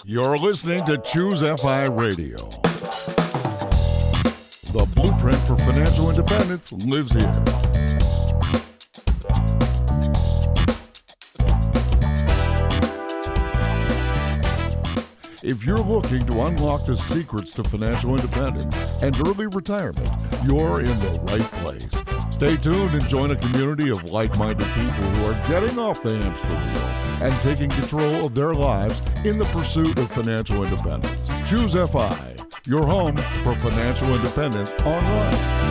You're listening to ChooseFI Radio. The blueprint for financial independence lives here. If you're looking to unlock the secrets to financial independence and early retirement, you're in the right place. Stay tuned and join a community of like-minded people who are getting off the hamster wheel and taking control of their lives in the pursuit of financial independence. ChooseFI, your home for financial independence online.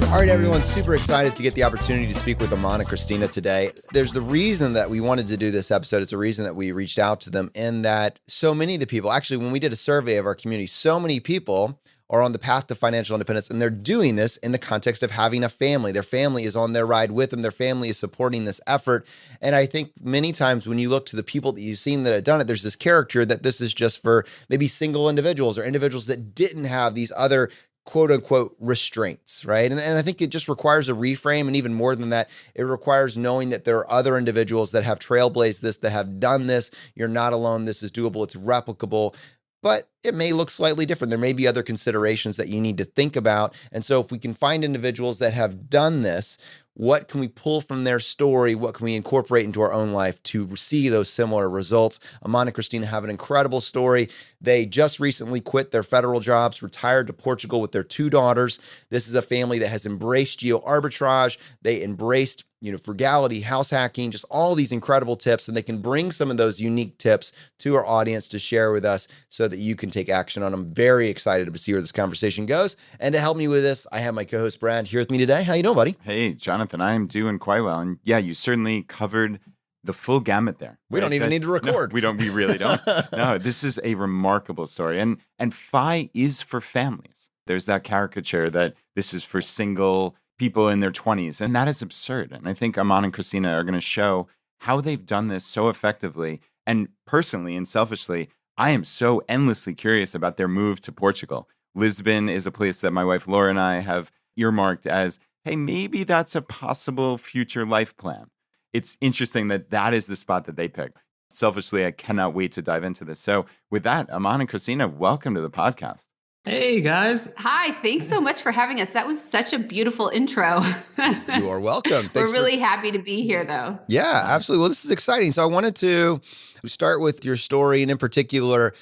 All right, everyone, super excited to get the opportunity to speak with Amana and Christina today. There's the reason that we wanted to do this episode. It's the reason that we reached out to them, in that so many of the people, actually, when we did a survey of our community, so many people are on the path to financial independence, and they're doing this in the context of having a family. Their family is on their ride with them. Their family is supporting this effort. And I think many times when you look to the people that you've seen that have done it, there's this caricature that this is just for maybe single individuals or individuals that didn't have these other quote unquote restraints, right? And I think it just requires a reframe. And even more than that, it requires knowing that there are other individuals that have trailblazed this, that have done this. You're not alone. This is doable. It's replicable. But it may look slightly different. There may be other considerations that you need to think about. And so if we can find individuals that have done this, what can we pull from their story? What can we incorporate into our own life to see those similar results? Amana and Christina have an incredible story. They just recently quit their federal jobs, retired to Portugal with their 2 daughters. This is a family that has embraced geo-arbitrage. They embraced frugality, house hacking, just all these incredible tips. And they can bring some of those unique tips to our audience to share with us so that you can take action on them. Very excited to see where this conversation goes. And to help me with this, I have my co-host Brad here with me today. How you doing, buddy? Hey, Jonathan, I am doing quite well. And yeah, you certainly covered the full gamut there. We don't even need to record. No, we really don't. No, this is a remarkable story. And FI is for families. There's that caricature that this is for single people in their 20s, and that is absurd. And I think Amana and Christina are going to show how they've done this so effectively. And personally and selfishly, I am so endlessly curious about their move to Portugal. Lisbon is a place that my wife Laura and I have earmarked as, hey, maybe that's a possible future life plan. It's interesting that that is the spot that they picked. Selfishly, I cannot wait to dive into this. So with that, Amana and Christina, welcome to the podcast. Hey, guys. Hi, thanks so much for having us. That was such a beautiful intro. You are welcome. We're really happy to be here, though. Yeah, absolutely. Well, this is exciting. So I wanted to start with your story, and in particular,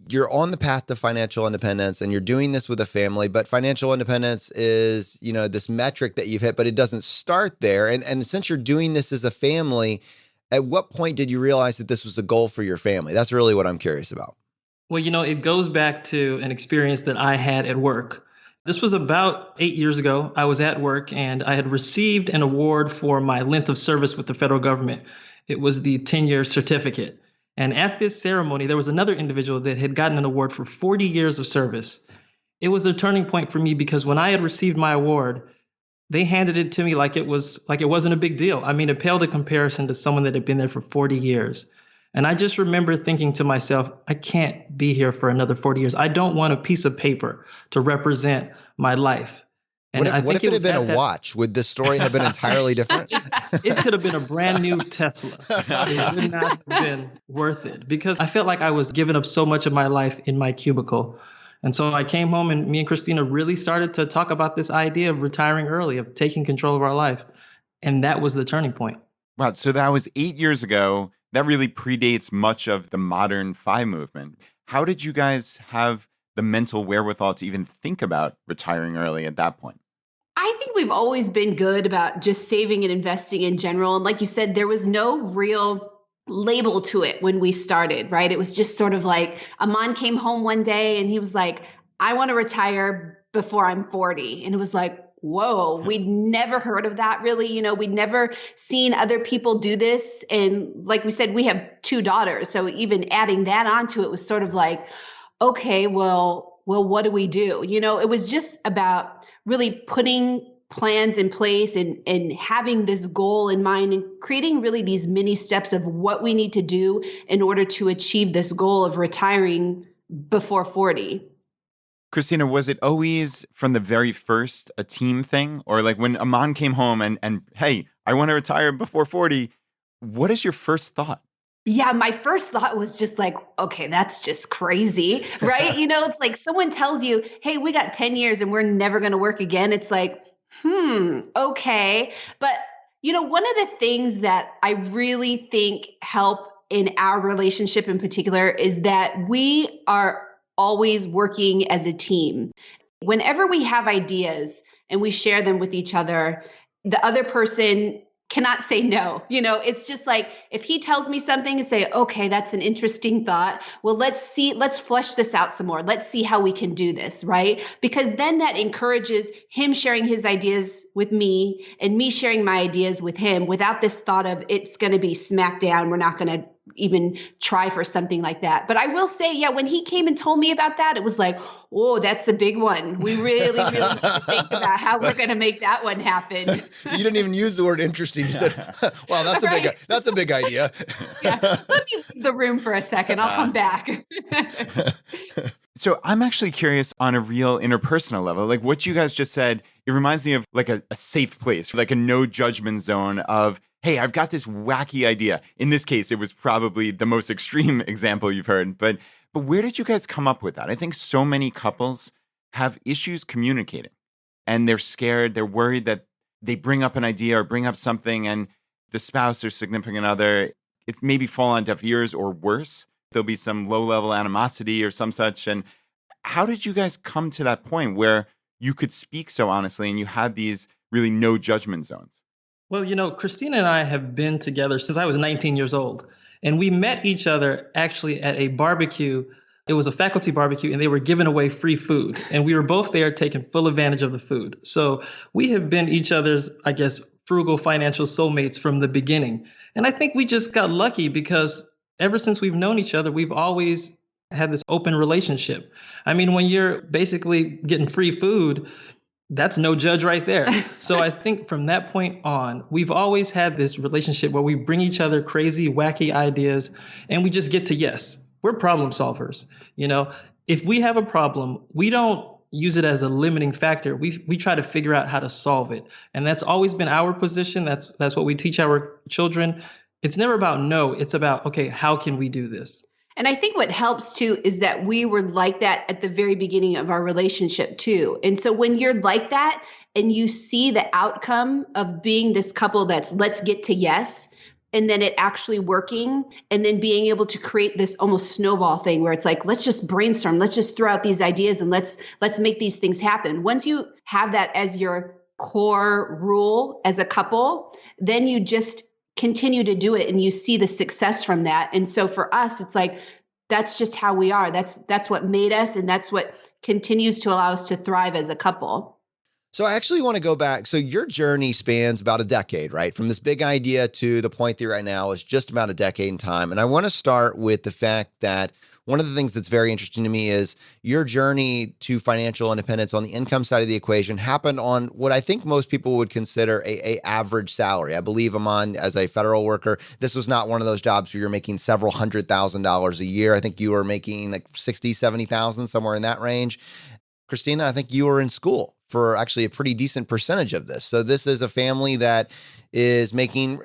you're on the path to financial independence and you're doing this with a family, but financial independence is, this metric that you've hit, but it doesn't start there. And since you're doing this as a family, at what point did you realize that this was a goal for your family? That's really what I'm curious about. Well, it goes back to an experience that I had at work. This was about 8 years ago. I was at work and I had received an award for my length of service with the federal government. It was the 10-year certificate. And at this ceremony, there was another individual that had gotten an award for 40 years of service. It was a turning point for me because when I had received my award, they handed it to me like it wasn't a big deal. I mean, it paled in comparison to someone that had been there for 40 years. And I just remember thinking to myself, I can't be here for another 40 years. I don't want a piece of paper to represent my life. And what if it had been a watch? Would this story have been entirely different? It could have been a brand new Tesla. It would not have been worth it because I felt like I was giving up so much of my life in my cubicle. And so I came home and me and Christina really started to talk about this idea of retiring early, of taking control of our life. And that was the turning point. Wow. So that was 8 years ago. That really predates much of the modern FI movement. How did you guys have the mental wherewithal to even think about retiring early at that point? I think we've always been good about just saving and investing in general. And like you said, there was no real label to it when we started, right? It was just sort of like Aman came home one day and he was like, I want to retire before I'm 40. And it was like, whoa, we'd never heard of that really. We'd never seen other people do this. And like we said, we have 2 daughters. So even adding that onto it was sort of like, okay, well, what do we do? It was just about really putting plans in place and having this goal in mind and creating really these mini steps of what we need to do in order to achieve this goal of retiring before 40. Christina, was it always from the very first a team thing? Or like when Aman came home and hey, I want to retire before 40, what is your first thought? Yeah, my first thought was just like, okay, that's just crazy, right? It's like someone tells you, hey, we got 10 years and we're never going to work again. It's like, okay. But, one of the things that I really think help in our relationship in particular is that we are always working as a team. Whenever we have ideas and we share them with each other, the other person cannot say no. It's just like if he tells me something and say, okay, that's an interesting thought. Well, let's flesh this out some more. Let's see how we can do this, right? Because then that encourages him sharing his ideas with me and me sharing my ideas with him without this thought of it's going to be smacked down. We're not going to even try for something like that. But I will say, yeah, when he came and told me about that, it was like, oh, that's a big one. We really, really need to think about how we're going to make that one happen. You didn't even use the word interesting. You said, wow, that's a big idea. Yeah. Let me leave the room for a second. I'll come back. So I'm actually curious on a real interpersonal level, like what you guys just said, it reminds me of like a safe place, like a no judgment zone of, hey, I've got this wacky idea. In this case, it was probably the most extreme example you've heard. But where did you guys come up with that? I think so many couples have issues communicating and they're scared. They're worried that they bring up an idea or bring up something and the spouse or significant other, it's maybe fall on deaf ears or worse. There'll be some low-level animosity or some such. And how did you guys come to that point where you could speak so honestly and you had these really no judgment zones? Well, Christina and I have been together since I was 19 years old. And we met each other actually at a barbecue. It was a faculty barbecue and they were giving away free food. And we were both there taking full advantage of the food. So we have been each other's, I guess, frugal financial soulmates from the beginning. And I think we just got lucky because ever since we've known each other, we've always had this open relationship. I mean, when you're basically getting free food, that's no judge right there. So I think from that point on, we've always had this relationship where we bring each other crazy, wacky ideas and we just get to yes. We're problem solvers. If we have a problem, we don't use it as a limiting factor. We try to figure out how to solve it. And that's always been our position. That's what we teach our children. It's never about no, it's about, okay, how can we do this? And I think what helps too is that we were like that at the very beginning of our relationship too. And so when you're like that and you see the outcome of being this couple that's let's get to yes, and then it actually working and then being able to create this almost snowball thing where it's like, let's just brainstorm, let's just throw out these ideas and let's make these things happen. Once you have that as your core rule as a couple, then you just continue to do it and you see the success from that. And so for us, it's like, that's just how we are. That's what made us. And that's what continues to allow us to thrive as a couple. So I actually want to go back. So your journey spans about a decade, right? From this big idea to the point that you're right now is just about a decade in time. And I want to start with the fact that one of the things that's very interesting to me is your journey to financial independence on the income side of the equation happened on what I think most people would consider a average salary. I believe Aman, as a federal worker, this was not one of those jobs where you're making several $100,000 a year. I think you were making like 60, 70,000, somewhere in that range. Christina, I think you were in school for actually a pretty decent percentage of this. So this is a family that is making,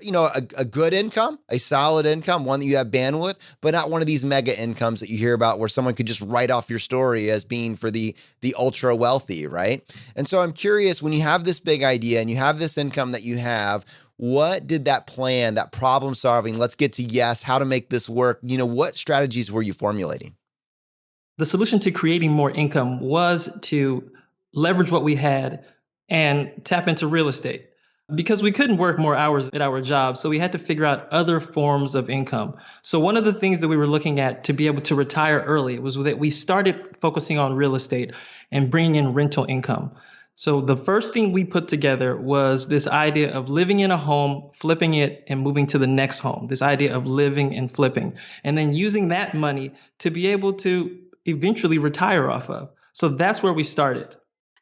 a good income, a solid income, one that you have bandwidth, but not one of these mega incomes that you hear about where someone could just write off your story as being for the ultra wealthy, right? And so I'm curious, when you have this big idea and you have this income that you have, what did that plan, that problem solving, let's get to yes, how to make this work, what strategies were you formulating? The solution to creating more income was to leverage what we had and tap into real estate. Because we couldn't work more hours at our jobs, so we had to figure out other forms of income. So one of the things that we were looking at to be able to retire early was that we started focusing on real estate and bringing in rental income. So the first thing we put together was this idea of living in a home, flipping it, and moving to the next home, this idea of living and flipping, and then using that money to be able to eventually retire off of. So that's where we started.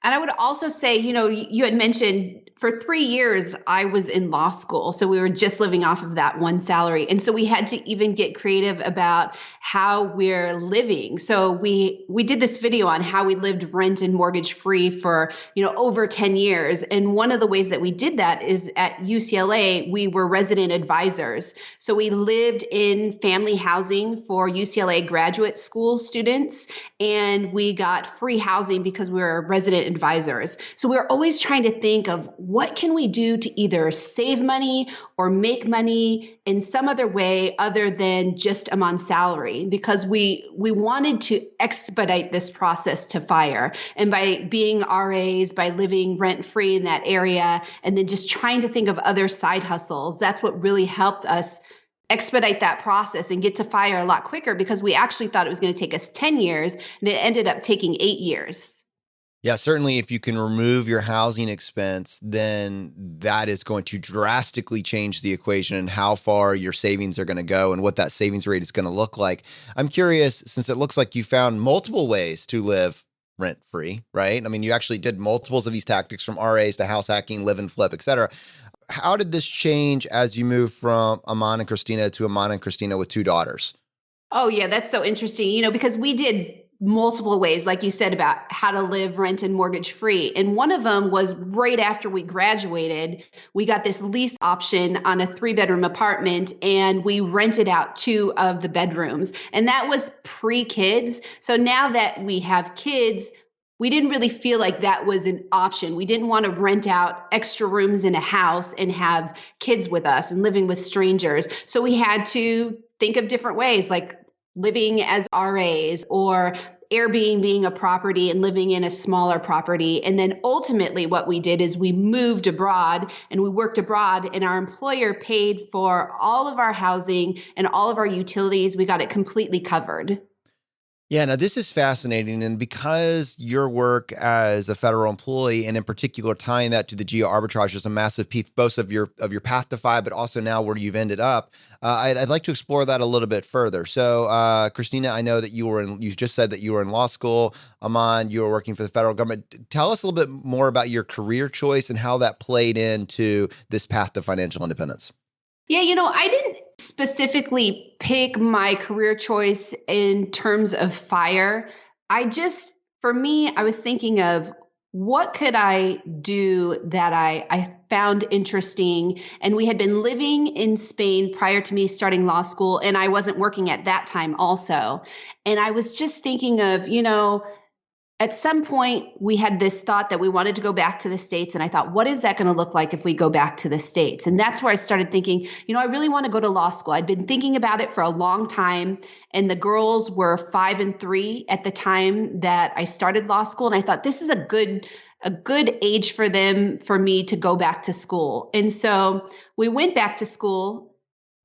And I would also say, you had mentioned for 3 years, I was in law school. So we were just living off of that one salary. And so we had to even get creative about how we're living. So we did this video on how we lived rent and mortgage free for, over 10 years. And one of the ways that we did that is at UCLA, we were resident advisors. So we lived in family housing for UCLA graduate school students, and we got free housing because we were resident advisors. So we were always trying to think of what can we do to either save money or make money in some other way other than just I'm on salary, because we wanted to expedite this process to FIRE. And by being RAs, by living rent free in that area, and then just trying to think of other side hustles, that's what really helped us expedite that process and get to FIRE a lot quicker, because we actually thought it was going to take us 10 years and it ended up taking 8 years. Yeah, certainly if you can remove your housing expense, then that is going to drastically change the equation and how far your savings are going to go and what that savings rate is going to look like. I'm curious, since it looks like you found multiple ways to live rent-free, right? I mean, you actually did multiples of these tactics, from RAs to house hacking, live and flip, et cetera. How did this change as you moved from Amana and Christina to Amana and Christina with 2 daughters? Oh, yeah, that's so interesting, because we did multiple ways, like you said, about how to live rent and mortgage free. And one of them was right after we graduated, we got this lease option on a 3-bedroom apartment, and we rented out 2 of the bedrooms. And that was pre-kids. So now that we have kids, we didn't really feel like that was an option. We didn't want to rent out extra rooms in a house and have kids with us and living with strangers. So we had to think of different ways, like living as RAs or Airbnb a property and living in a smaller property. And then ultimately what we did is we moved abroad and we worked abroad, and our employer paid for all of our housing and all of our utilities. We got it completely covered. Yeah, now this is fascinating. And because your work as a federal employee, and in particular tying that to the geo-arbitrage, is a massive piece both of your path to FI, but also now where you've ended up, I'd like to explore that a little bit further. So, Christina, I know that you just said that you were in law school. Aman, you were working for the federal government. Tell us a little bit more about your career choice and how that played into this path to financial independence. Yeah, I didn't specifically pick my career choice in terms of FIRE. For me, I was thinking of what could I do that I found interesting. And we had been living in Spain prior to me starting law school, and I wasn't working at that time also. And I was just thinking of, at some point, we had this thought that we wanted to go back to the States. And I thought, what is that going to look like if we go back to the States? And that's where I started thinking, I really want to go to law school. I'd been thinking about it for a long time. And the girls were 5 and 3 at the time that I started law school. And I thought, this is a good age for me to go back to school. And so we went back to school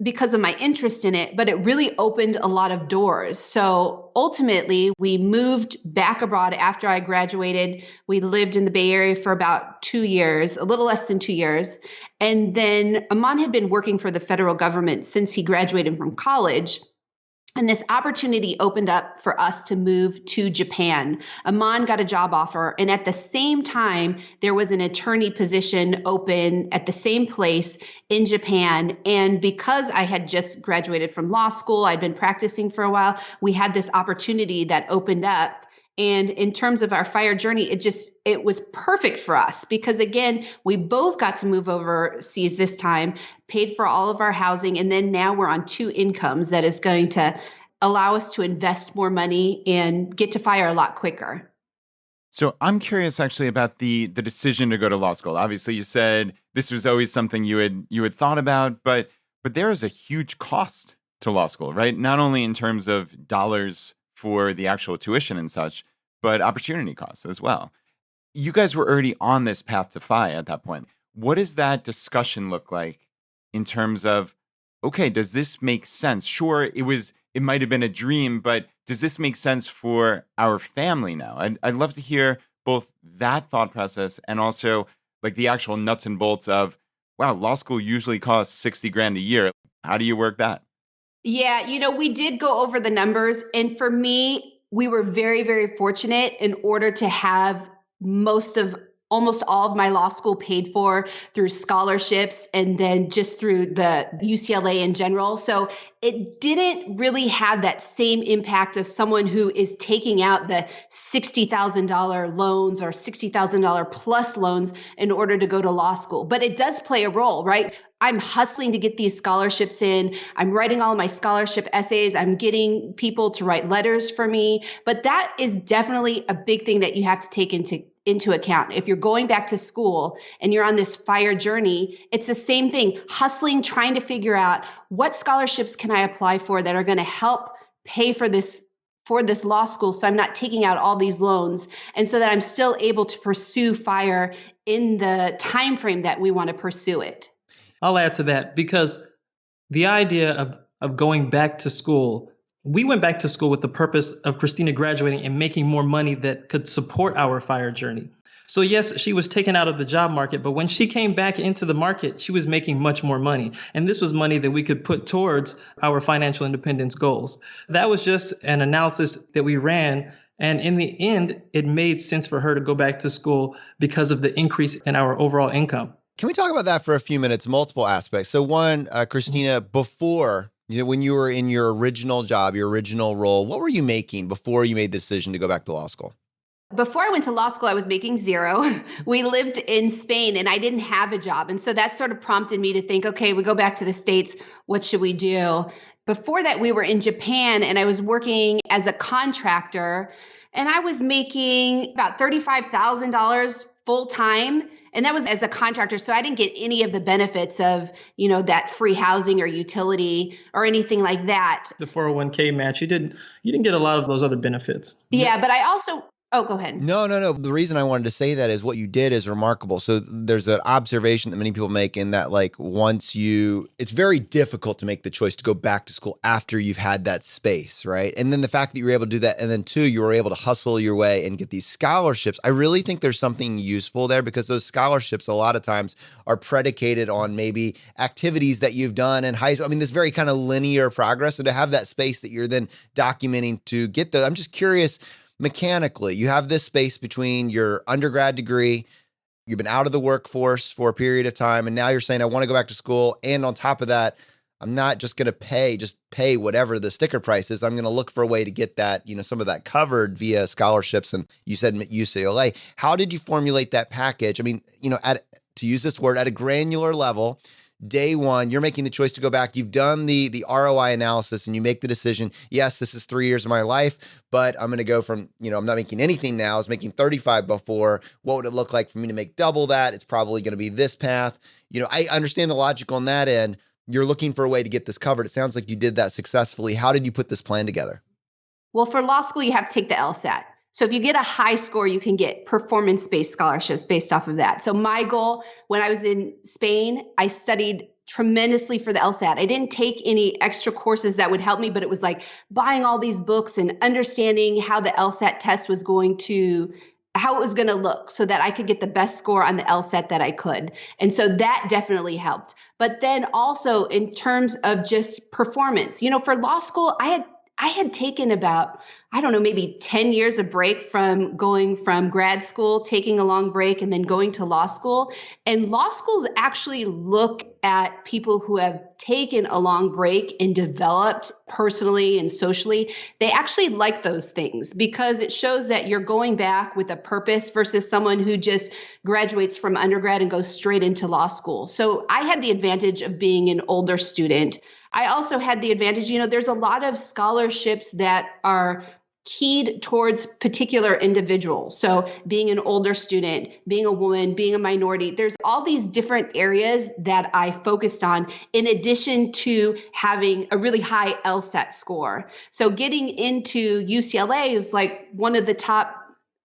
because of my interest in it, but it really opened a lot of doors. So ultimately, we moved back abroad after I graduated. We lived in the Bay Area for about 2 years, a little less than 2 years. And then Aman had been working for the federal government since he graduated from college. And this opportunity opened up for us to move to Japan. Aman got a job offer. And at the same time, there was an attorney position open at the same place in Japan. And because I had just graduated from law school, I'd been practicing for a while, we had this opportunity that opened up. And in terms of our FIRE journey, it was perfect for us because, again, we both got to move overseas this time, paid for all of our housing, and then now we're on 2 incomes that is going to allow us to invest more money and get to FIRE a lot quicker. So I'm curious actually about the decision to go to law school. Obviously, you said this was always something you had thought about, but there is a huge cost to law school, right? Not only in terms of dollars for the actual tuition and such, but opportunity costs as well. You guys were already on this path to FI at that point. What does that discussion look like in terms of, okay, does this make sense? Sure, it might have been a dream, but does this make sense for our family now? I'd love to hear both that thought process and also like the actual nuts and bolts of, wow, law school usually costs $60,000 a year. How do you work that? Yeah, we did go over the numbers. And for me, we were very, very fortunate in order to have most of almost all of my law school paid for through scholarships and then just through the UCLA in general. So it didn't really have that same impact of someone who is taking out the $60,000 loans or $60,000 plus loans in order to go to law school. But it does play a role, right? I'm hustling to get these scholarships in. I'm writing all my scholarship essays. I'm getting people to write letters for me. But that is definitely a big thing that you have to take into account. If you're going back to school and you're on this FIRE journey, it's the same thing, hustling, trying to figure out what scholarships can I apply for that are going to help pay for this law school, so I'm not taking out all these loans, and so that I'm still able to pursue FIRE in the time frame that we want to pursue it. I'll add to that, because the idea of going back to school, we went back to school with the purpose of Christina graduating and making more money that could support our FIRE journey. So yes, she was taken out of the job market, but when she came back into the market, she was making much more money. And this was money that we could put towards our financial independence goals. That was just an analysis that we ran. And in the end, it made sense for her to go back to school because of the increase in our overall income. Can we talk about that for a few minutes? Multiple aspects. So one, Christina, before, when you were in your original job, your original role, what were you making before you made the decision to go back to law school? Before I went to law school, I was making zero. We lived in Spain and I didn't have a job. And so that sort of prompted me to think, okay, we go back to the States. What should we do? Before that, we were in Japan and I was working as a contractor and I was making about $35,000 full time. And that was as a contractor. So I didn't get any of the benefits of, that free housing or utility or anything like that. The 401k match, you didn't get a lot of those other benefits. Yeah, but I also... Oh, go ahead. No. The reason I wanted to say that is what you did is remarkable. So there's an observation that many people make in that, like, it's very difficult to make the choice to go back to school after you've had that space, right? And then the fact that you were able to do that, and then two, you were able to hustle your way and get these scholarships. I really think there's something useful there because those scholarships a lot of times are predicated on maybe activities that you've done in high school. I mean, this very kind of linear progress. So to have that space that you're then documenting to get those, I'm just curious. Mechanically, you have this space between your undergrad degree, you've been out of the workforce for a period of time, and now you're saying, I want to go back to school. And on top of that, I'm not just going to pay whatever the sticker price is. I'm going to look for a way to get that, some of that covered via scholarships. And you said UCLA. How did you formulate that package? I mean, to use this word, at a granular level, day one, you're making the choice to go back. You've done the ROI analysis and you make the decision. Yes, this is 3 years of my life, but I'm going to go from, I'm not making anything now. I was making 35 before. What would it look like for me to make double that? It's probably going to be this path. I understand the logic on that end. You're looking for a way to get this covered. It sounds like you did that successfully. How did you put this plan together? Well, for law school, you have to take the LSAT. So if you get a high score, you can get performance-based scholarships based off of that. So my goal when I was in Spain, I studied tremendously for the LSAT. I didn't take any extra courses that would help me, but it was like buying all these books and understanding how the LSAT test was how it was going to look so that I could get the best score on the LSAT that I could. And so that definitely helped. But then also in terms of just performance, for law school, I had taken about, maybe 10 years of break from going from grad school, taking a long break, and then going to law school. And law schools actually look at people who have taken a long break and developed personally and socially. They actually like those things because it shows that you're going back with a purpose versus someone who just graduates from undergrad and goes straight into law school. So I had the advantage of being an older student. I also had the advantage, there's a lot of scholarships that are keyed towards particular individuals. So being an older student, being a woman, being a minority, there's all these different areas that I focused on in addition to having a really high LSAT score. So getting into UCLA is like one of the top,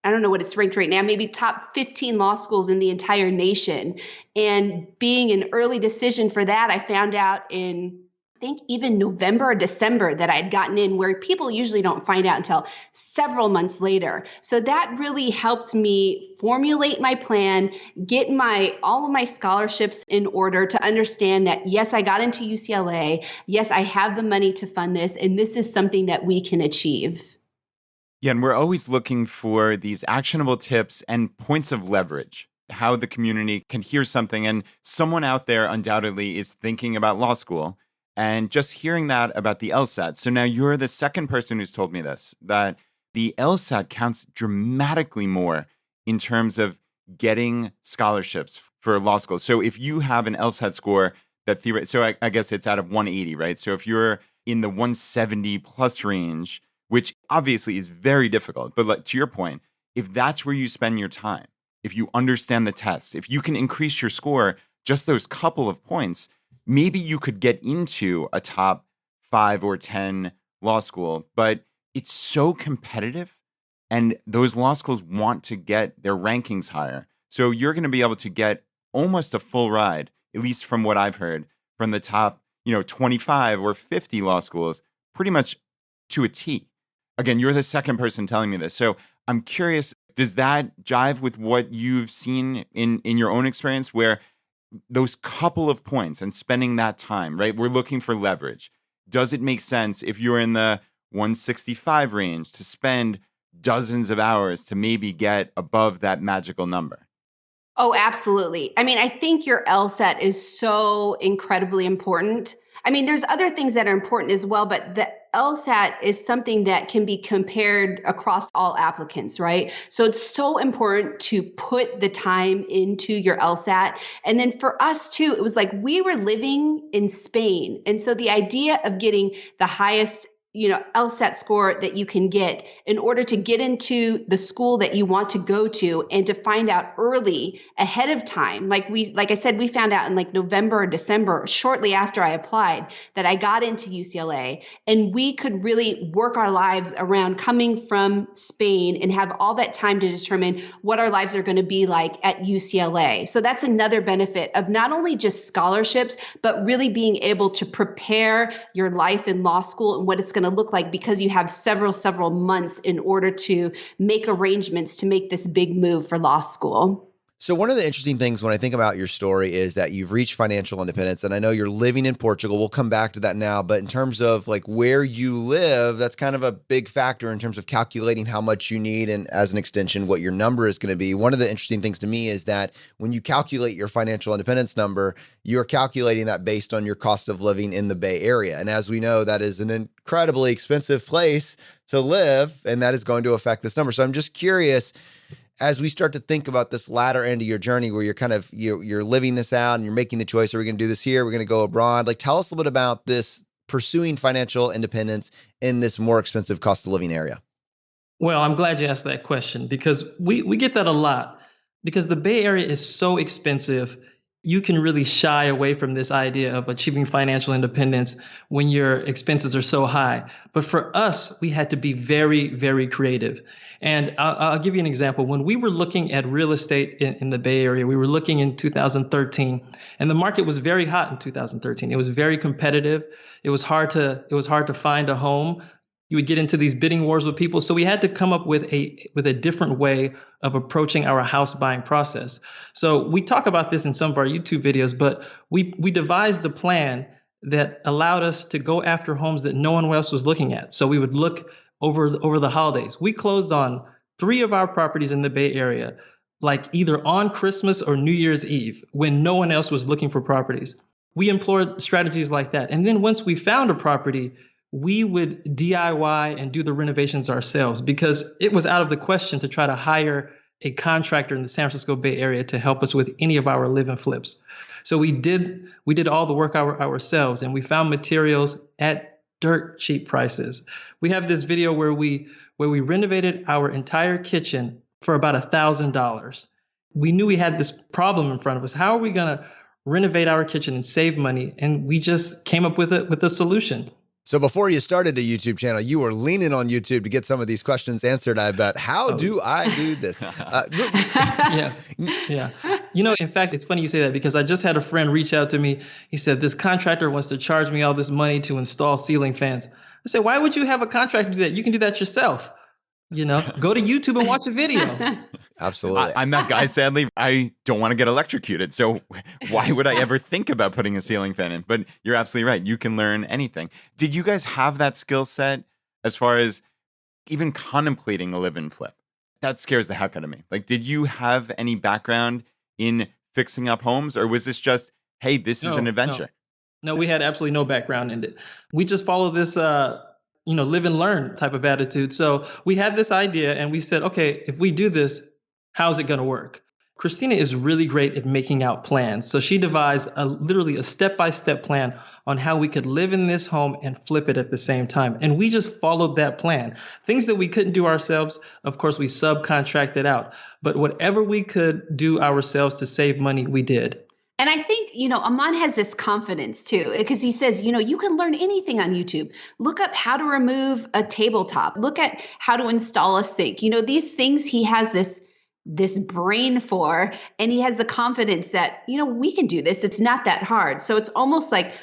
I don't know what it's ranked right now, maybe top 15 law schools in the entire nation. And being an early decision for that, I found out in I think even November or December that I'd gotten in, where people usually don't find out until several months later. So that really helped me formulate my plan, get all of my scholarships in order to understand that, yes, I got into UCLA. Yes, I have the money to fund this, and this is something that we can achieve. Yeah, and we're always looking for these actionable tips and points of leverage how the community can hear something. And someone out there undoubtedly is thinking about law school. And just hearing that about the LSAT. So now you're the second person who's told me this, that the LSAT counts dramatically more in terms of getting scholarships for law school. So if you have an LSAT score so I guess it's out of 180, right? So if you're in the 170 plus range, which obviously is very difficult, but like, to your point, if that's where you spend your time, if you understand the test, if you can increase your score just those couple of points, maybe you could get into a top 5 or 10 law school. But it's so competitive, and those law schools want to get their rankings higher. So you're going to be able to get almost a full ride, at least from what I've heard, from the top, 25 or 50 law schools, pretty much to a T. Again, you're the second person telling me this. So I'm curious, does that jive with what you've seen in your own experience, where those couple of points and spending that time, right? We're looking for leverage. Does it make sense if you're in the 165 range to spend dozens of hours to maybe get above that magical number? Oh, absolutely. I mean, I think your LSAT is so incredibly important. I mean, there's other things that are important as well, but the LSAT is something that can be compared across all applicants, right? So it's so important to put the time into your LSAT. And then for us too, it was like we were living in Spain. And so the idea of getting the highest LSAT score that you can get in order to get into the school that you want to go to, and to find out early ahead of time. Like I said, we found out in like November or December, shortly after I applied, that I got into UCLA, and we could really work our lives around coming from Spain and have all that time to determine what our lives are going to be like at UCLA. So that's another benefit of not only just scholarships, but really being able to prepare your life in law school and what it's going to look like, because you have several months in order to make arrangements to make this big move for law school. So one of the interesting things when I think about your story is that you've reached financial independence, and I know you're living in Portugal. We'll come back to that now, but in terms of like where you live, that's kind of a big factor in terms of calculating how much you need, and as an extension, what your number is going to be. One of the interesting things to me is that when you calculate your financial independence number, you're calculating that based on your cost of living in the Bay Area. And as we know, that is an incredibly expensive place to live, and that is going to affect this number. So I'm just curious, as we start to think about this latter end of your journey where you're kind of, you're living this out and you're making the choice, are we going to do this here? We're going to go abroad. Like, tell us a little bit about this pursuing financial independence in this more expensive cost of living area. Well, I'm glad you asked that question, because we get that a lot, because the Bay Area is so expensive. You can really shy away from this idea of achieving financial independence when your expenses are so high. But for us, we had to be very, very creative. And I'll give you an example. When we were looking at real estate in the Bay Area, we were looking in 2013, and the market was very hot in 2013. It was very competitive. It was hard to find a home. You would get into these bidding wars with people. So we had to come up with a different way of approaching our house buying process. So we talk about this in some of our YouTube videos, but we devised a plan that allowed us to go after homes that no one else was looking at. So we would look over the holidays. We closed on 3 of our properties in the Bay Area, like either on Christmas or New Year's Eve, when no one else was looking for properties. We employed strategies like that. And then once we found a property, we would DIY and do the renovations ourselves, because it was out of the question to try to hire a contractor in the San Francisco Bay Area to help us with any of our live and flips. So we did all the work ourselves, and we found materials at dirt cheap prices. We have this video where we renovated our entire kitchen for about $1,000. We knew we had this problem in front of us. How are we going to renovate our kitchen and save money? And we just came up with a solution. So before you started a YouTube channel, you were leaning on YouTube to get some of these questions answered, I bet. How do I do this? Yes. Yeah. In fact, it's funny you say that, because I just had a friend reach out to me. He said, this contractor wants to charge me all this money to install ceiling fans. I said, why would you have a contractor do that? You can do that yourself. Go to YouTube and watch a video. Absolutely. I'm that guy, sadly. I don't want to get electrocuted. So why would I ever think about putting a ceiling fan in? But you're absolutely right. You can learn anything. Did you guys have that skill set as far as even contemplating a live and flip? That scares the heck out of me. Like, did you have any background in fixing up homes? Or was this just, hey, this is an adventure? No, we had absolutely no background in it. We just follow this, live and learn type of attitude. So we had this idea and we said, okay, if we do this, how's it going to work? Christina is really great at making out plans. So she devised literally a step-by-step plan on how we could live in this home and flip it at the same time. And we just followed that plan. Things that we couldn't do ourselves, of course, we subcontracted out. But whatever we could do ourselves to save money, we did. And I think, Aman has this confidence too, because he says, you can learn anything on YouTube. Look up how to remove a tabletop. Look at how to install a sink. These things he has this brain for, and he has the confidence that, we can do this. It's not that hard. So it's almost like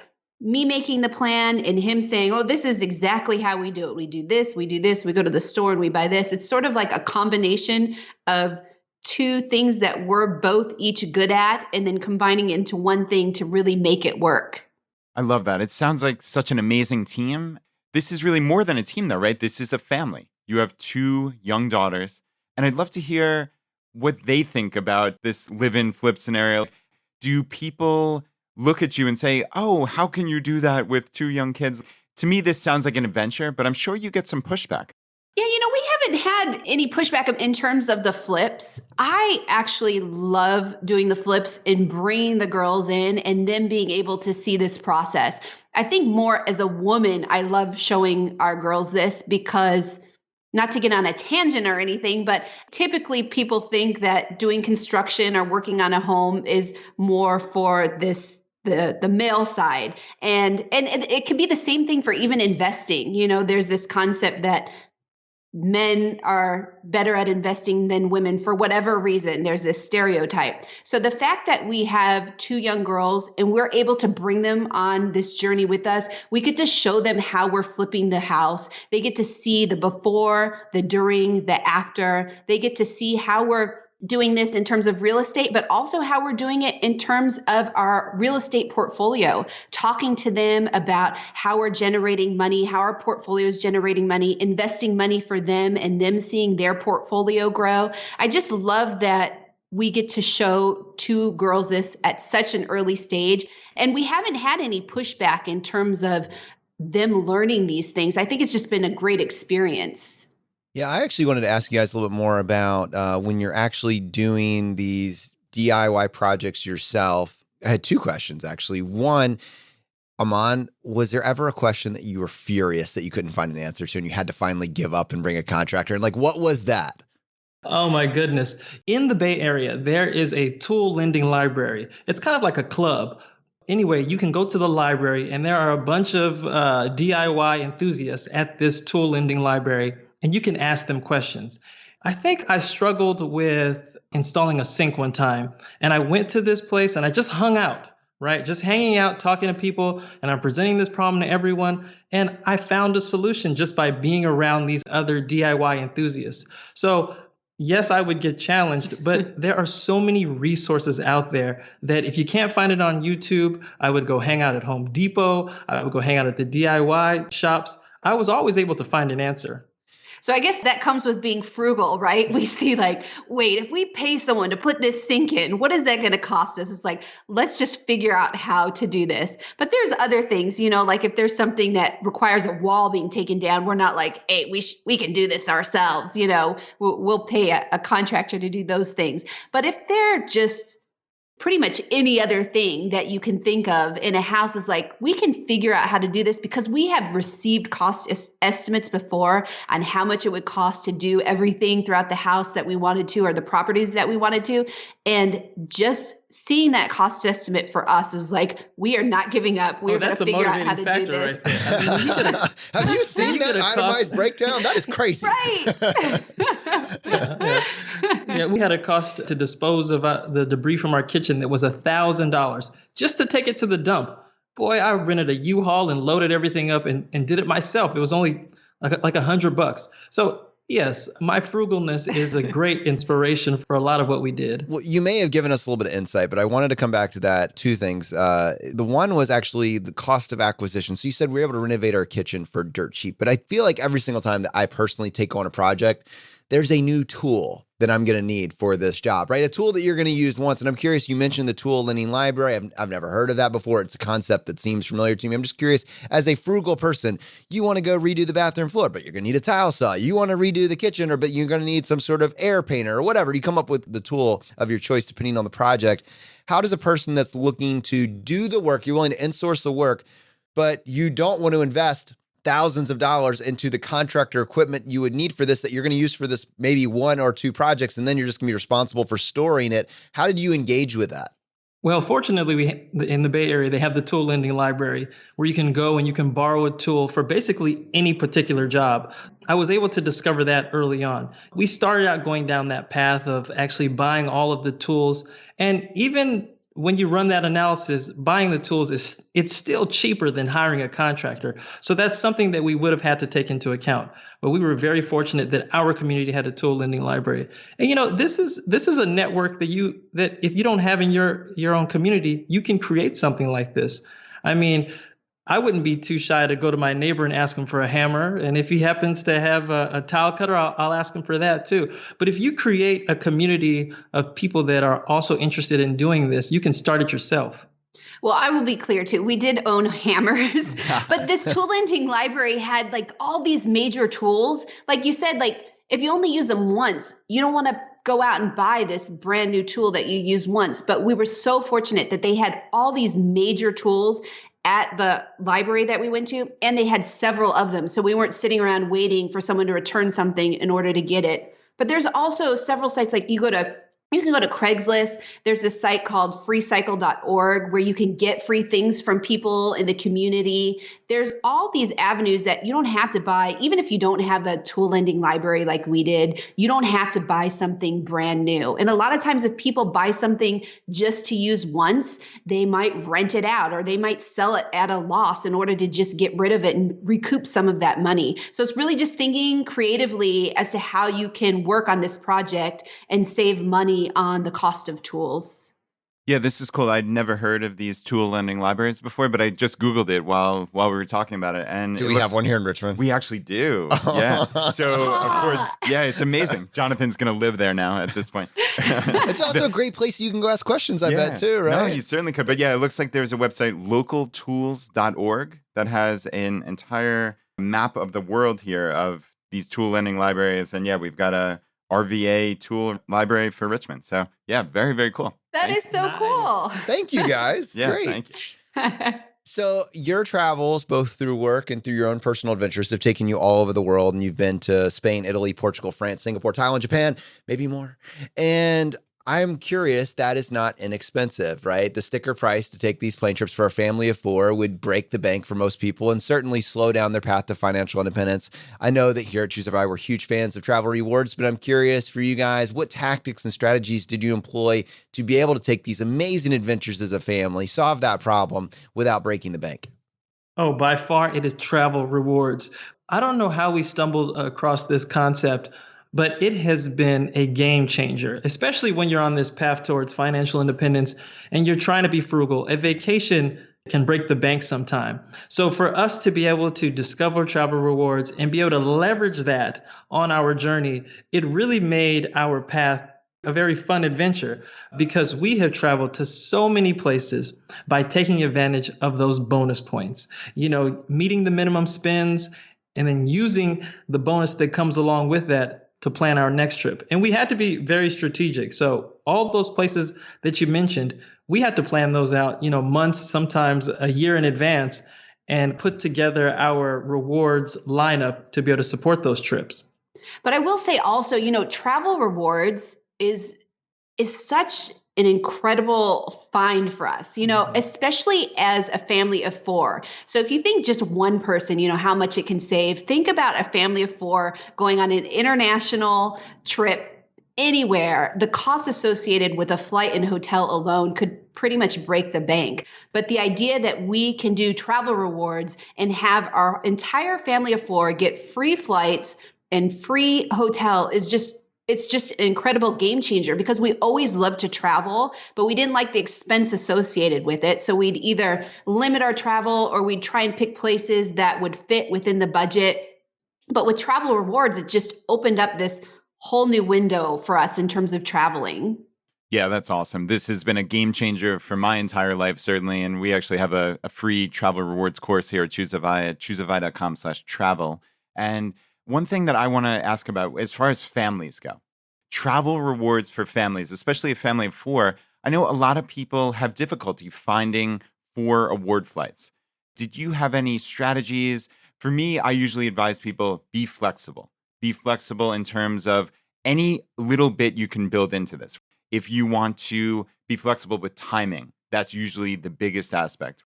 me making the plan and him saying, oh, this is exactly how we do it. We do this, we go to the store and we buy this. It's sort of like a combination of two things that we're both each good at and then combining it into one thing to really make it work. I love that. It sounds like such an amazing team. This is really more than a team though, right? This is a family. You have 2 young daughters, and I'd love to hear what they think about this live-in flip scenario. Do people look at you and say, oh, how can you do that with 2 young kids? To me, this sounds like an adventure, but I'm sure you get some pushback. Yeah, we haven't had any pushback in terms of the flips. I actually love doing the flips and bringing the girls in and them being able to see this process. I think more as a woman, I love showing our girls this because, not to get on a tangent or anything, but typically people think that doing construction or working on a home is more for the male side. And it could be the same thing for even investing. There's this concept that men are better at investing than women for whatever reason. There's this stereotype. So the fact that we have 2 young girls and we're able to bring them on this journey with us, we get to show them how we're flipping the house. They get to see the before, the during, the after. They get to see how we're doing this in terms of real estate, but also how we're doing it in terms of our real estate portfolio, talking to them about how we're generating money, how our portfolio is generating money, investing money for them and them seeing their portfolio grow. I just love that we get to show 2 girls this at such an early stage. And we haven't had any pushback in terms of them learning these things. I think it's just been a great experience. Yeah, I actually wanted to ask you guys a little bit more about when you're actually doing these DIY projects yourself. I had 2 questions, actually. One, Aman, was there ever a question that you were furious that you couldn't find an answer to and you had to finally give up and bring a contractor? And what was that? Oh my goodness. In the Bay Area, there is a tool lending library. It's kind of like a club. Anyway, you can go to the library and there are a bunch of DIY enthusiasts at this tool lending library, and you can ask them questions. I think I struggled with installing a sink one time, and I went to this place and I just hung out, right? Just hanging out, talking to people, and I'm presenting this problem to everyone. And I found a solution just by being around these other DIY enthusiasts. So yes, I would get challenged, but there are so many resources out there that if you can't find it on YouTube, I would go hang out at Home Depot. I would go hang out at the DIY shops. I was always able to find an answer. So I guess that comes with being frugal, right? We see wait, if we pay someone to put this sink in, what is that going to cost us? It's let's just figure out how to do this. But there's other things, if there's something that requires a wall being taken down, we're not hey, we can do this ourselves. We'll pay a contractor to do those things. But if they're just pretty much any other thing that you can think of in a house is we can figure out how to do this because we have received cost estimates before on how much it would cost to do everything throughout the house that we wanted to or the properties that we wanted to. And just seeing that cost estimate for us is we are not giving up. We're going to figure out how to do this. Right there. Have you seen that itemized breakdown? That is crazy. Right. Yeah, we had a cost to dispose of the debris from our kitchen that was $1,000 just to take it to the dump. Boy, I rented a U-Haul and loaded everything up and did it myself. It was only like $100. So yes, my frugalness is a great inspiration for a lot of what we did. Well, you may have given us a little bit of insight, but I wanted to come back to that. 2 things. The one was actually the cost of acquisition. So you said we were able to renovate our kitchen for dirt cheap, but I feel like every single time that I personally take on a project, there's a new tool that I'm going to need for this job, right? A tool that you're going to use once. And I'm curious, you mentioned the tool lending library. I've never heard of that before. It's a concept that seems familiar to me. I'm just curious, as a frugal person, you want to go redo the bathroom floor, but you're going to need a tile saw. You want to redo the kitchen, but you're going to need some sort of air painter or whatever. You come up with the tool of your choice depending on the project. How does a person that's looking to do the work, you're willing to insource the work, but you don't want to invest thousands of dollars into the contractor equipment you would need for this that you're going to use for this maybe 1 or 2 projects, and then you're just going to be responsible for storing it. How did you engage with that? Well, fortunately, in the Bay Area, they have the tool lending library where you can go and you can borrow a tool for basically any particular job. I was able to discover that early on. We started out going down that path of actually buying all of the tools. And even when you run that analysis, buying the tools it's still cheaper than hiring a contractor. So that's something that we would have had to take into account. But we were very fortunate that our community had a tool lending library. And this is a network that if you don't have in your own community, you can create something like this. I mean, I wouldn't be too shy to go to my neighbor and ask him for a hammer. And if he happens to have a tile cutter, I'll ask him for that too. But if you create a community of people that are also interested in doing this, you can start it yourself. Well, I will be clear too. We did own hammers, but this tool lending library had like all these major tools. Like you said, like if you only use them once, you don't want to go out and buy this brand new tool that you use once. But we were so fortunate that they had all these major tools at the library that we went to, and they had several of them. So we weren't sitting around waiting for someone to return something in order to get it. But there's also several sites, like you can go to Craigslist. There's this site called freecycle.org where you can get free things from people in the community. There's all these avenues that you don't have to buy. Even if you don't have a tool lending library like we did, you don't have to buy something brand new. And a lot of times if people buy something just to use once, they might rent it out or they might sell it at a loss in order to just get rid of it and recoup some of that money. So it's really just thinking creatively as to how you can work on this project and save money on the cost of tools. Yeah, this is cool. I'd never heard of these tool lending libraries before, but I just Googled it while we were talking about it. And do we have one here in Richmond? We actually do. Yeah. So, of course, yeah, it's amazing. Jonathan's going to live there now at this point. It's also a great place you can go ask questions, I bet, too, right? No, you certainly could. But yeah, it looks like there's a website, localtools.org, that has an entire map of the world here of these tool lending libraries. And yeah, we've got a RVA tool library for Richmond. So yeah, very, very cool. That is so cool. Thank you, guys. Yeah, great. Thank you. So your travels, both through work and through your own personal adventures, have taken you all over the world, and you've been to Spain, Italy, Portugal, France, Singapore, Thailand, Japan, maybe more. And I'm curious, that is not inexpensive, right? The sticker price to take these plane trips for a family of 4 would break the bank for most people and certainly slow down their path to financial independence. I know that here at ChooseFI, we're huge fans of travel rewards, but I'm curious for you guys, what tactics and strategies did you employ to be able to take these amazing adventures as a family, solve that problem without breaking the bank? Oh, by far, it is travel rewards. I don't know how we stumbled across this concept, but it has been a game changer, especially when you're on this path towards financial independence and you're trying to be frugal. A vacation can break the bank sometime. So for us to be able to discover travel rewards and be able to leverage that on our journey, it really made our path a very fun adventure because we have traveled to so many places by taking advantage of those bonus points, meeting the minimum spends and then using the bonus that comes along with that to plan our next trip. And we had to be very strategic. So all those places that you mentioned, we had to plan those out, months, sometimes a year in advance, and put together our rewards lineup to be able to support those trips. But I will say also, travel rewards is such an incredible find for us, especially as a family of 4. So if you think just one person, how much it can save, think about a family of 4 going on an international trip anywhere. The cost associated with a flight and hotel alone could pretty much break the bank. But the idea that we can do travel rewards and have our entire family of 4 get free flights and free hotel it's just an incredible game changer because we always loved to travel, but we didn't like the expense associated with it. So we'd either limit our travel or we'd try and pick places that would fit within the budget. But with travel rewards, it just opened up this whole new window for us in terms of traveling. Yeah, that's awesome. This has been a game changer for my entire life, certainly. And we actually have a free travel rewards course here at ChooseFI at choosefi.com/travel. And one thing that I want to ask about as far as families go, travel rewards for families, especially a family of four. I know a lot of people have difficulty finding 4 award flights. Did you have any strategies? For me, I usually advise people be flexible. Be flexible in terms of any little bit you can build into this. If you want to be flexible with timing, that's usually the biggest aspect.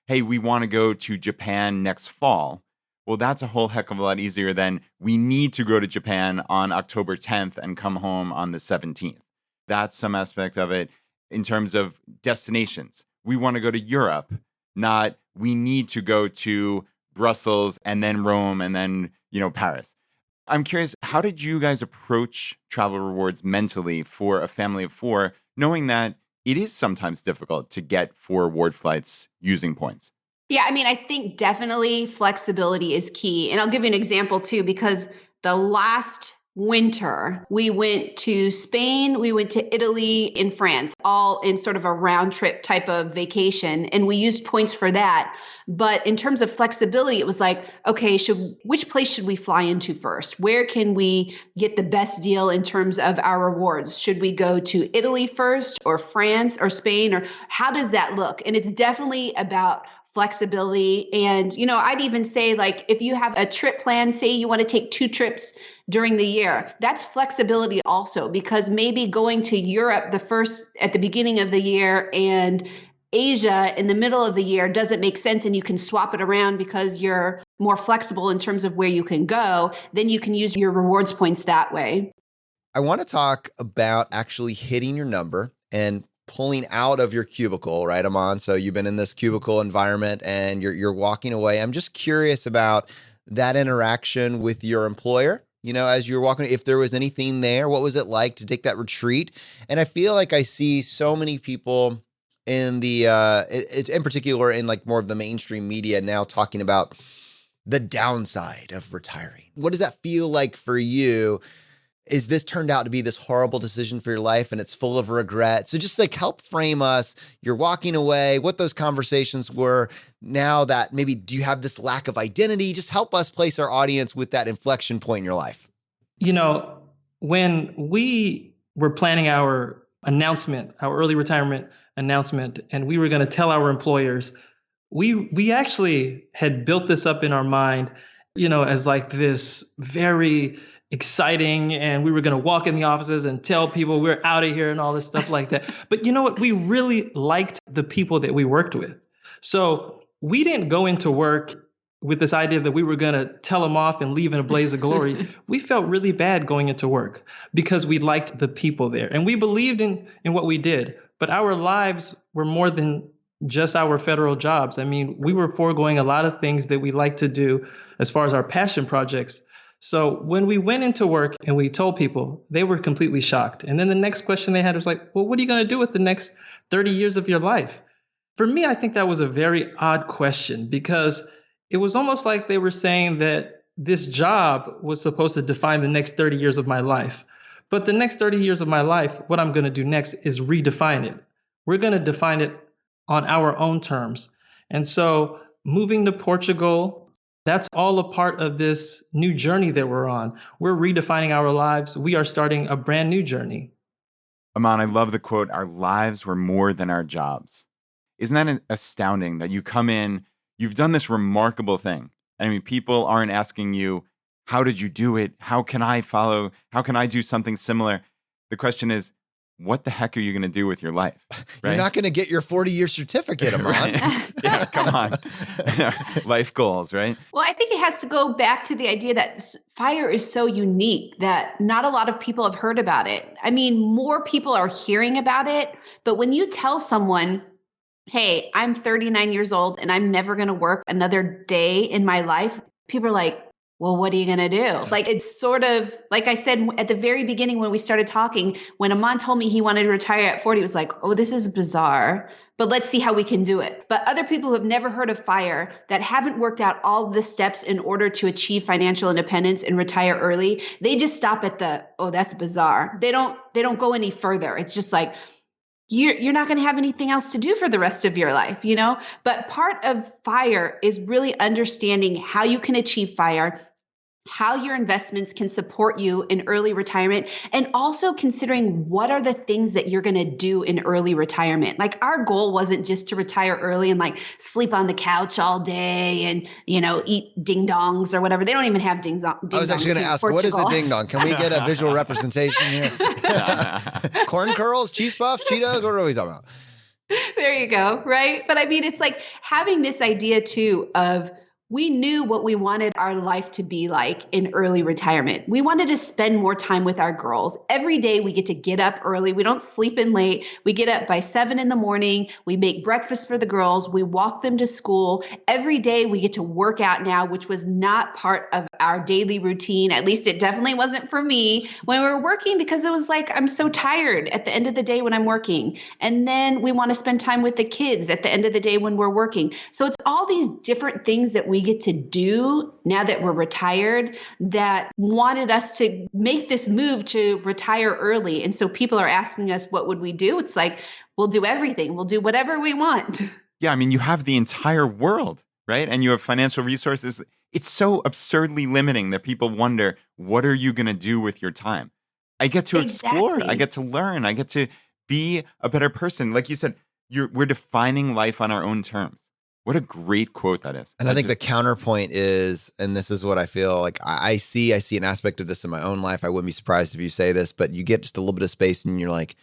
Hey, we want to go to Japan next fall. Well, that's a whole heck of a lot easier than we need to go to Japan on October 10th and come home on the 17th. That's some aspect of it. In terms of destinations, we want to go to Europe, not we need to go to Brussels and then Rome and then, Paris. I'm curious, how did you guys approach travel rewards mentally for a family of 4, knowing that it is sometimes difficult to get 4 award flights using points? Yeah, I mean, I think definitely flexibility is key. And I'll give you an example too, because the last winter, we went to Spain, we went to Italy and France, all in sort of a round trip type of vacation. And we used points for that. But in terms of flexibility, it was like, okay, which place should we fly into first? Where can we get the best deal in terms of our rewards? Should we go to Italy first or France or Spain, or how does that look? And it's definitely about flexibility. And, I'd even say, like, if you have a trip plan, say you want to take 2 trips during the year, that's flexibility also, because maybe going to Europe at the beginning of the year and Asia in the middle of the year doesn't make sense, and you can swap it around because you're more flexible in terms of where you can go. Then you can use your rewards points that way. I want to talk about actually hitting your number and pulling out of your cubicle, right, Aman? So you've been in this cubicle environment and you're walking away. I'm just curious about that interaction with your employer. As you're walking, if there was anything there, what was it like to take that retreat? And I feel like I see so many people in in particular in like more of the mainstream media now talking about the downside of retiring. What does that feel like for you? Is this turned out to be this horrible decision for your life and it's full of regret? So just like help frame us, you're walking away, what those conversations were now that maybe do you have this lack of identity? Just help us place our audience with that inflection point in your life. When we were planning our announcement, our early retirement announcement, and we were going to tell our employers, we actually had built this up in our mind, as like this very exciting, and we were going to walk in the offices and tell people we're out of here and all this stuff like that. But you know what? We really liked the people that we worked with. So we didn't go into work with this idea that we were going to tell them off and leave in a blaze of glory. We felt really bad going into work because we liked the people there and we believed in what we did. But our lives were more than just our federal jobs. I mean, we were foregoing a lot of things that we like to do as far as our passion projects. So when we went into work and we told people, they were completely shocked. And then the next question they had was like, well, what are you going to do with the next 30 years of your life? For me, I think that was a very odd question because it was almost like they were saying that this job was supposed to define the next 30 years of my life. But the next 30 years of my life, what I'm going to do next is redefine it. We're going to define it on our own terms. And so moving to Portugal, that's all a part of this new journey that we're on. We're redefining our lives. We are starting a brand new journey. Aman, I love the quote, our lives were more than our jobs. Isn't that astounding that you come in, you've done this remarkable thing. I mean, people aren't asking you, how did you do it? How can I follow? How can I do something similar? The question is, what the heck are you going to do with your life? Right? You're not going to get your 40-year certificate, Aman. Right. Yeah, come on. Life goals, right? Well, I think it has to go back to the idea that fire is so unique that not a lot of people have heard about it. I mean, more people are hearing about it, but when you tell someone, hey, I'm 39 years old and I'm never going to work another day in my life, people are like, well, what are you going to do? Like, it's sort of, like I said, at the very beginning, when we started talking, when Aman told me he wanted to retire at 40, it was like, oh, this is bizarre, but let's see how we can do it. But other people who have never heard of FIRE, that haven't worked out all the steps in order to achieve financial independence and retire early, they just stop at the, oh, that's bizarre. They don't go any further. It's just like, you're not going to have anything else to do for the rest of your life, you know? But part of FIRE is really understanding how you can achieve FIRE, how your investments can support you in early retirement, and also considering what are the things that you're going to do in early retirement. Like, our goal wasn't just to retire early and like sleep on the couch all day and, you know, eat ding dongs or whatever. They don't even have ding dongs. I was actually going to ask, what is a ding dong? Can we get a visual representation here? Corn curls, cheese puffs, Cheetos? What are we talking about? There you go. Right. But I mean, it's like having this idea too of, we knew what we wanted our life to be like in early retirement. We wanted to spend more time with our girls. Every day we get to get up early. We don't sleep in late. We get up by 7 a.m. We make breakfast for the girls. We walk them to school. Every day we get to work out now, which was not part of our daily routine. At least it definitely wasn't for me when we were working, because it was like, I'm so tired at the end of the day when I'm working. And then we want to spend time with the kids at the end of the day when we're working. So it's all these different things that we get to do now that we're retired that wanted us to make this move to retire early. And so people are asking us, what would we do? It's like, we'll do everything. We'll do whatever we want. Yeah, I mean, you have the entire world, right? And you have financial resources. It's so absurdly limiting that people wonder, what are you going to do with your time? I get to explore. I get to learn. I get to be a better person. Like you said, we're defining life on our own terms. What a great quote that is. And I think the counterpoint is, and this is what I feel like I see an aspect of this in my own life. I wouldn't be surprised if you say this, but you get just a little bit of space and you're like,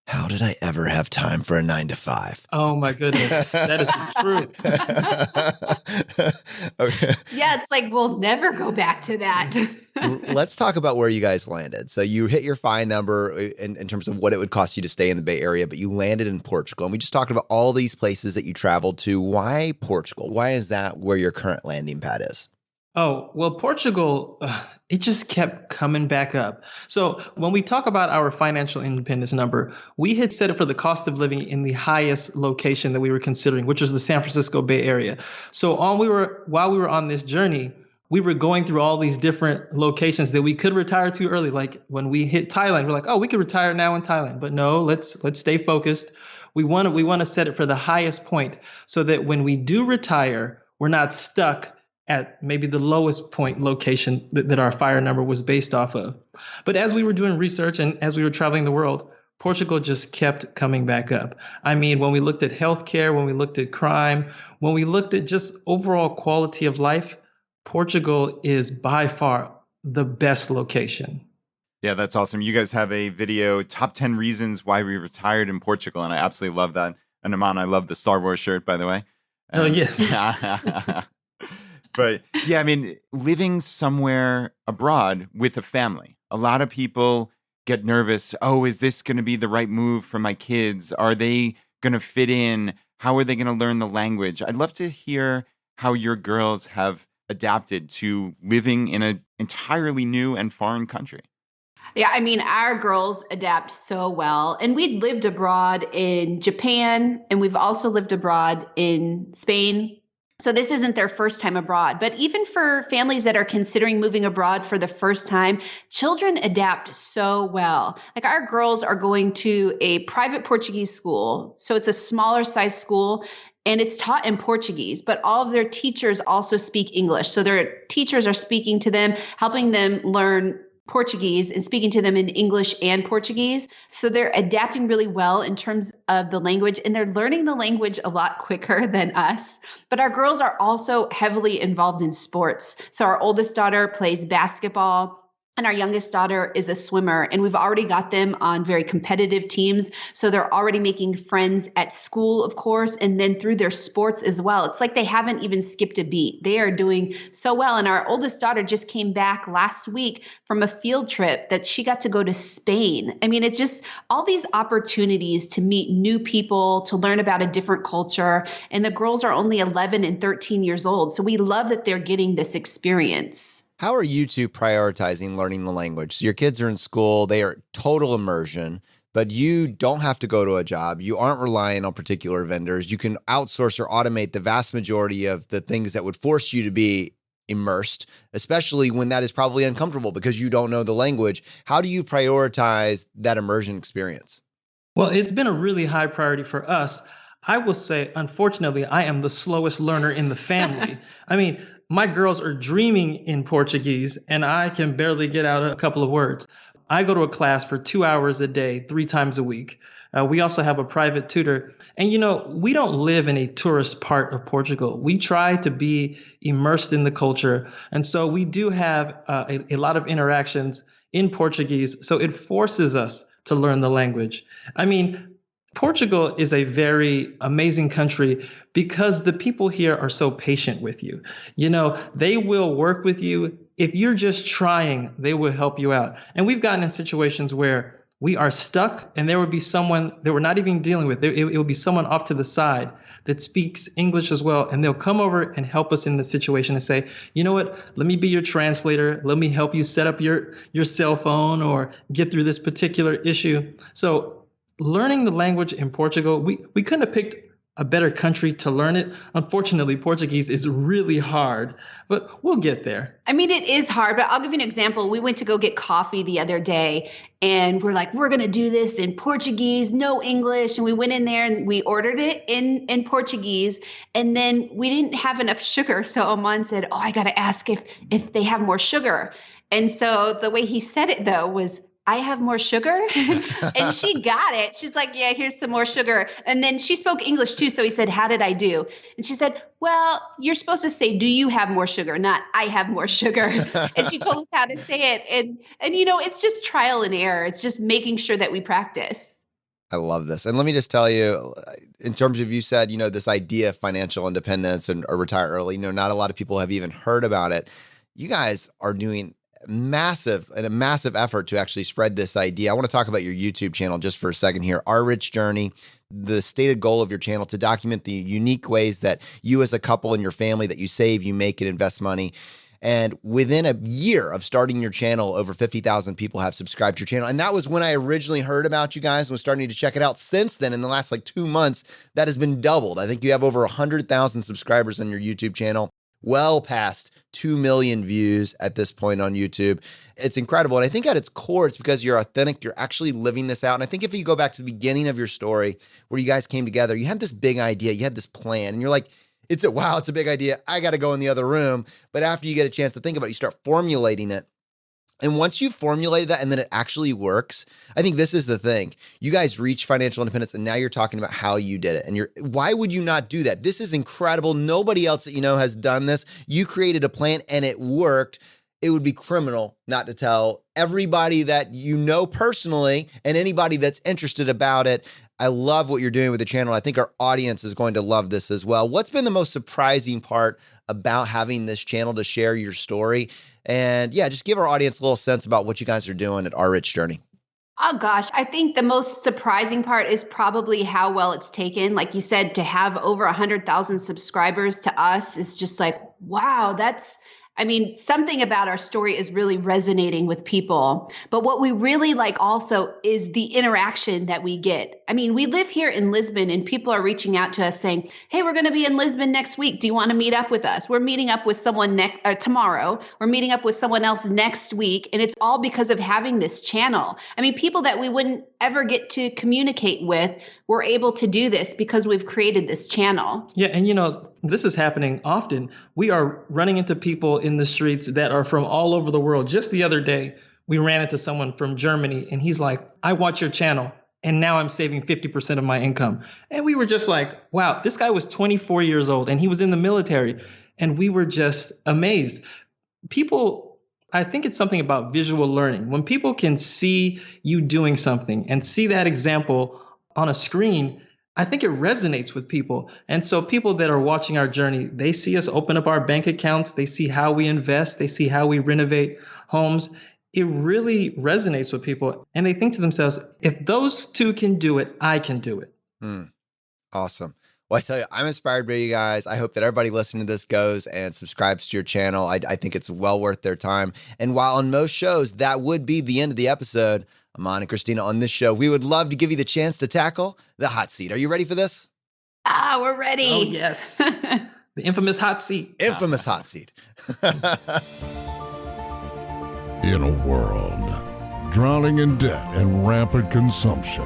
how did I ever have time for a 9-to-5? Oh my goodness. That is the truth. Okay. Yeah, it's like, we'll never go back to that. Let's talk about where you guys landed. So you hit your FI number in terms of what it would cost you to stay in the Bay Area, but you landed in Portugal. And we just talked about all these places that you traveled to. Why Portugal? Why is that where your current landing pad is? Oh, well, Portugal, it just kept coming back up. So when we talk about our financial independence number, we had set it for the cost of living in the highest location that we were considering, which was the San Francisco Bay Area. So while we were on this journey, we were going through all these different locations that we could retire to early. Like when we hit Thailand, we're like, oh, we could retire now in Thailand. But no, let's stay focused. We want to set it for the highest point so that when we do retire, we're not stuck at maybe the lowest point location that our FIRE number was based off of. But as we were doing research and as we were traveling the world, Portugal just kept coming back up. I mean, when we looked at healthcare, when we looked at crime, when we looked at just overall quality of life, Portugal is by far the best location. Yeah, that's awesome. You guys have a video, top 10 reasons why we retired in Portugal. And I absolutely love that. And Aman, I love the Star Wars shirt, by the way. Oh, yes. But yeah, I mean, living somewhere abroad with a family, a lot of people get nervous. Oh, is this going to be the right move for my kids? Are they going to fit in? How are they going to learn the language? I'd love to hear how your girls have adapted to living in an entirely new and foreign country. Yeah, I mean, our girls adapt so well. And we'd lived abroad in Japan, and we've also lived abroad in Spain. So this isn't their first time abroad, but even for families that are considering moving abroad for the first time, children adapt so well. Like, our girls are going to a private Portuguese school. So it's a smaller size school and it's taught in Portuguese, but all of their teachers also speak English. So their teachers are speaking to them, helping them learn Portuguese and speaking to them in English and Portuguese. So they're adapting really well in terms of the language, and they're learning the language a lot quicker than us. But our girls are also heavily involved in sports. So our oldest daughter plays basketball, and our youngest daughter is a swimmer, and we've already got them on very competitive teams. So they're already making friends at school, of course, and then through their sports as well. It's like they haven't even skipped a beat. They are doing so well. And our oldest daughter just came back last week from a field trip that she got to go to Spain. I mean, it's just all these opportunities to meet new people, to learn about a different culture. And the girls are only 11 and 13 years old. So we love that they're getting this experience. How are you two prioritizing learning the language? So your kids are in school, they are total immersion, but you don't have to go to a job. You aren't relying on particular vendors. You can outsource or automate the vast majority of the things that would force you to be immersed, especially when that is probably uncomfortable because you don't know the language. How do you prioritize that immersion experience? Well, it's been a really high priority for us. I will say, unfortunately, I am the slowest learner in the family. I mean, my girls are dreaming in Portuguese, and I can barely get out a couple of words. I go to a class for 2 hours a day, 3 times a week. We also have a private tutor. And, we don't live in a tourist part of Portugal. We try to be immersed in the culture. And so we do have a lot of interactions in Portuguese. So it forces us to learn the language. I mean, Portugal is a very amazing country because the people here are so patient with you. They will work with you. If you're just trying, they will help you out. And we've gotten in situations where we are stuck and there would be someone that we're not even dealing with. It will be someone off to the side that speaks English as well. And they'll come over and help us in the situation and say, you know what, let me be your translator. Let me help you set up your cell phone or get through this particular issue. So learning the language in Portugal, we couldn't have picked a better country to learn it. Unfortunately, Portuguese is really hard, but we'll get there. I mean, it is hard, but I'll give you an example. We went to go get coffee the other day and we're like, we're going to do this in Portuguese, no English. And we went in there and we ordered it in Portuguese. And then we didn't have enough sugar. So Aman said, I got to ask if they have more sugar. And so the way he said it, though, was, I have more sugar. And she got it. She's like, yeah, here's some more sugar. And then she spoke English too. So he said, how did I do? And she said, well, you're supposed to say, do you have more sugar? Not I have more sugar. And she told us how to say it. And it's just trial and error. It's just making sure that we practice. I love this. And let me just tell you, in terms of, you said, this idea of financial independence or retire early, not a lot of people have even heard about it. You guys are doing a massive effort to actually spread this idea. I want to talk about your YouTube channel just for a second here. Our Rich Journey, the stated goal of your channel to document the unique ways that you as a couple and your family, that you save, you make, and invest money. And within a year of starting your channel, over 50,000 people have subscribed to your channel. And that was when I originally heard about you guys and was starting to check it out. Since then, in the last 2 months, that has been doubled. I think you have over 100,000 subscribers on your YouTube channel. Well past 2 million views at this point on YouTube. It's incredible. And I think at its core, it's because you're authentic. You're actually living this out. And I think if you go back to the beginning of your story where you guys came together, you had this big idea, you had this plan, and you're like, it's a big idea. I got to go in the other room. But after you get a chance to think about it, you start formulating it. And once you formulate that and then it actually works, I think this is the thing. You guys reach financial independence and now you're talking about how you did it. And why would you not do that? This is incredible. Nobody else that has done this. You created a plan and it worked. It would be criminal not to tell everybody that personally and anybody that's interested about it. I love what you're doing with the channel. I think our audience is going to love this as well. What's been the most surprising part about having this channel to share your story? And yeah, just give our audience a little sense about what you guys are doing at Our Rich Journey. Oh gosh, I think the most surprising part is probably how well it's taken. Like you said, to have over 100,000 subscribers to us is just like, wow, something about our story is really resonating with people. But what we really like also is the interaction that we get. We live here in Lisbon and people are reaching out to us saying, hey, we're going to be in Lisbon next week. Do you want to meet up with us? We're meeting up with someone tomorrow. We're meeting up with someone else next week. And it's all because of having this channel. People that we wouldn't ever get to communicate with, we're able to do this because we've created this channel. Yeah. And this is happening often. We are running into people in the streets that are from all over the world. Just the other day, we ran into someone from Germany and he's like, I watch your channel and now I'm saving 50% of my income. And we were just like, wow, this guy was 24 years old and he was in the military. And we were just amazed. People, I think it's something about visual learning. When people can see you doing something and see that example on a screen, I think it resonates with people. And so people that are watching our journey, they see us open up our bank accounts. They see how we invest. They see how we renovate homes. It really resonates with people. And they think to themselves, if those two can do it, I can do it. Awesome. Well, I tell you, I'm inspired by you guys. I hope that everybody listening to this goes and subscribes to your channel. I think it's well worth their time. And while on most shows, that would be the end of the episode, Amana and Christina, on this show, we would love to give you the chance to tackle the hot seat. Are you ready for this? We're ready. Oh, yes. The infamous hot seat. Infamous hot seat. In a world drowning in debt and rampant consumption,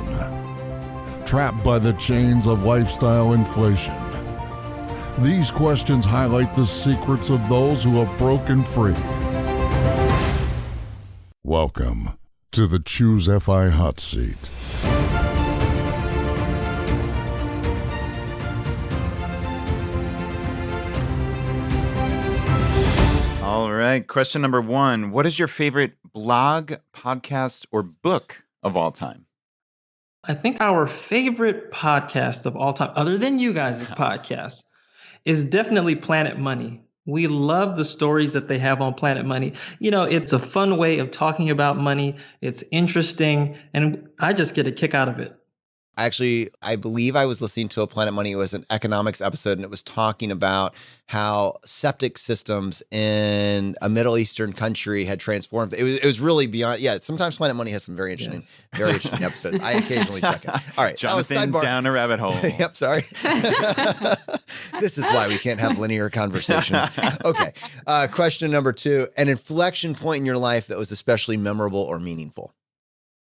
trapped by the chains of lifestyle inflation, these questions highlight the secrets of those who have broken free. Welcome to the ChooseFI hot seat. All right. Question number 1. What is your favorite blog, podcast, or book of all time? I think our favorite podcast of all time, other than you guys' podcast, is definitely Planet Money. We love the stories that they have on Planet Money. You know, it's a fun way of talking about money. It's interesting, and I just get a kick out of it. Actually, I believe I was listening to a Planet Money. It was an economics episode, and it was talking about how septic systems in a Middle Eastern country had transformed. It was really beyond. Yeah, sometimes Planet Money has some very interesting, very interesting episodes. I occasionally check it. All right, Jonathan, down a rabbit hole. Yep, sorry. This is why we can't have linear conversations. Okay, question number 2: an inflection point in your life that was especially memorable or meaningful.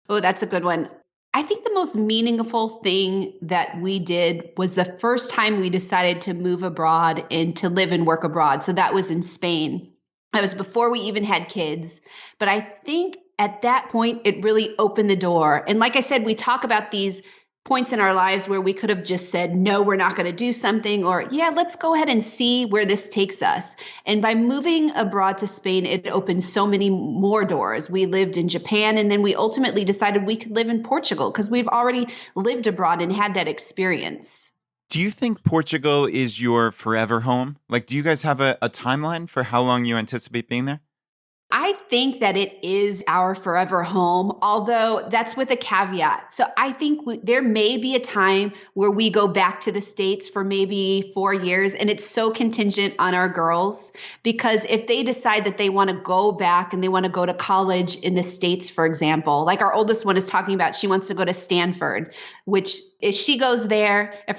Oh, that's a good one. I think the most meaningful thing that we did was the first time we decided to move abroad and to live and work abroad. So that was in Spain. That was before we even had kids. But I think at that point, it really opened the door. And like I said, we talk about these points in our lives where we could have just said, no, we're not going to do something, or yeah, let's go ahead and see where this takes us. And by moving abroad to Spain, it opened so many more doors. We lived in Japan, and then we ultimately decided we could live in Portugal because we've already lived abroad and had that experience. Do you think Portugal is your forever home? Like, do you guys have a timeline for how long you anticipate being there? I think that it is our forever home, although that's with a caveat. So I think there may be a time where we go back to the States for maybe 4 years, and it's so contingent on our girls, because if they decide that they want to go back and they want to go to college in the States, for example, like our oldest one is talking about, she wants to go to Stanford, which if she goes there, if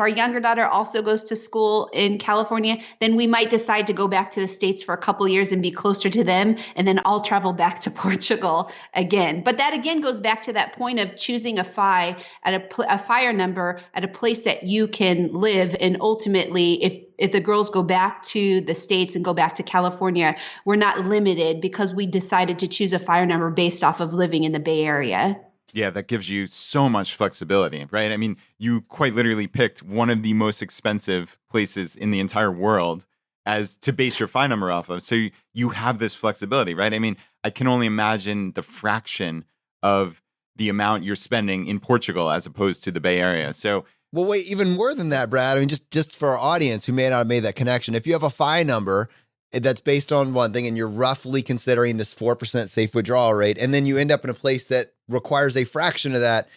our younger daughter also goes to school in California, then we might decide to go back to the States for a couple of years and be closer to them, and then I'll travel back to Portugal again. But that again goes back to that point of choosing a FI at a FIRE number at a place that you can live. And ultimately, if the girls go back to the States and go back to California, we're not limited because we decided to choose a FIRE number based off of living in the Bay Area. Yeah, that gives you so much flexibility, right? I mean, you quite literally picked one of the most expensive places in the entire world as to base your FI number off of. So you have this flexibility, right? I mean, I can only imagine the fraction of the amount you're spending in Portugal as opposed to the Bay Area. So, well, wait, even more than that, Brad. I mean, just for our audience who may not have made that connection, if you have a FI number that's based on one thing and you're roughly considering this 4% safe withdrawal rate, and then you end up in a place that requires a fraction of that,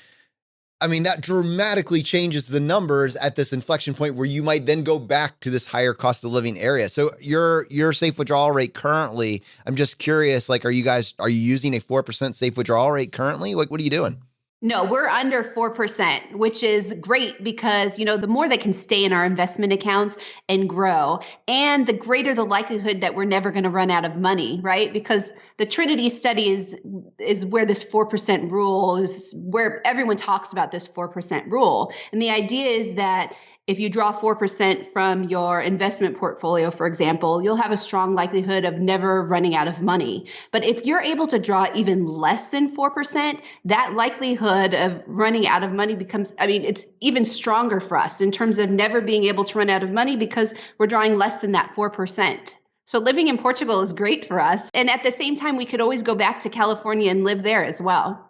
I mean, that dramatically changes the numbers at this inflection point where you might then go back to this higher cost of living area. So your safe withdrawal rate currently, I'm just curious, like, are you using a 4% safe withdrawal rate currently? Like, what are you doing? No, we're under 4%, which is great because, you know, the more that can stay in our investment accounts and grow, and the greater the likelihood that we're never going to run out of money, right? Because the Trinity study is where this 4% rule is, where everyone talks about this 4% rule. And the idea is that if you draw 4% from your investment portfolio, for example, you'll have a strong likelihood of never running out of money. But if you're able to draw even less than 4%, that likelihood of running out of money becomes, I mean, it's even stronger for us in terms of never being able to run out of money because we're drawing less than that 4%. So living in Portugal is great for us. And at the same time, we could always go back to California and live there as well.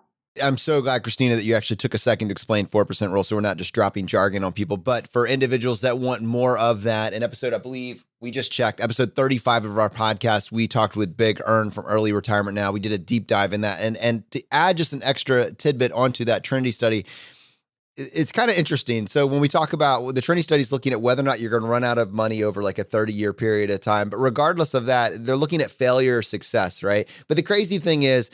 I'm so glad, Christina, that you actually took a second to explain 4% rule, so we're not just dropping jargon on people. But for individuals that want more of that, an episode, I believe, we just checked, episode 35 of our podcast, we talked with Big Earn from Early Retirement Now. We did a deep dive in that. And to add just an extra tidbit onto that Trinity study, It's kind of interesting. So when we talk about the Trinity study is looking at whether or not you're going to run out of money over like a 30-year period of time. But regardless of that, they're looking at failure or success, right? But the crazy thing is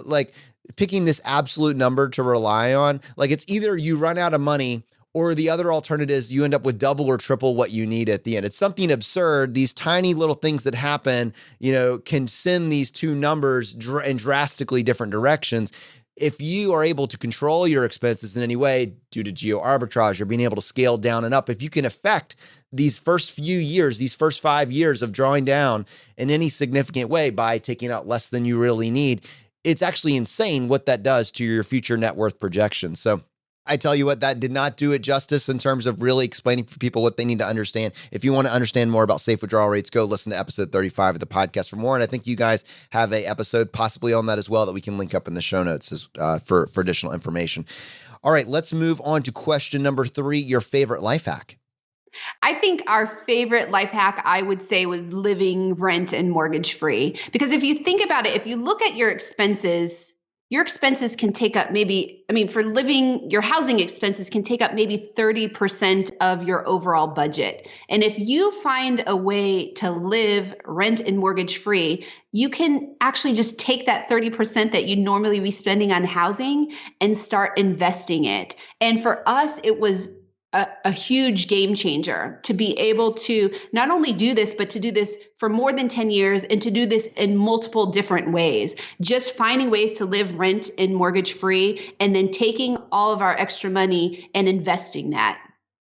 like picking this absolute number to rely on, like it's either you run out of money or the other alternative is you end up with double or triple what you need at the end. It's something absurd. These tiny little things that happen, can send these two numbers in drastically different directions. If you are able to control your expenses in any way due to geo-arbitrage or being able to scale down and up, if you can affect these first few years, these first 5 years of drawing down in any significant way by taking out less than you really need, it's actually insane what that does to your future net worth projections. So I tell you what, that did not do it justice in terms of really explaining for people what they need to understand. If you want to understand more about safe withdrawal rates, go listen to episode 35 of the podcast for more. And I think you guys have a episode possibly on that as well that we can link up in the show notes for additional information. All right, let's move on to question number 3, your favorite life hack. I think our favorite life hack, I would say, was living rent and mortgage free. Because if you think about it, if you look at your expenses can take up for living, your housing expenses can take up maybe 30% of your overall budget. And if you find a way to live rent and mortgage free, you can actually just take that 30% that you normally be spending on housing and start investing it. And for us, it was a huge game changer to be able to not only do this, but to do this for more than 10 years and to do this in multiple different ways. Just finding ways to live rent and mortgage free and then taking all of our extra money and investing that.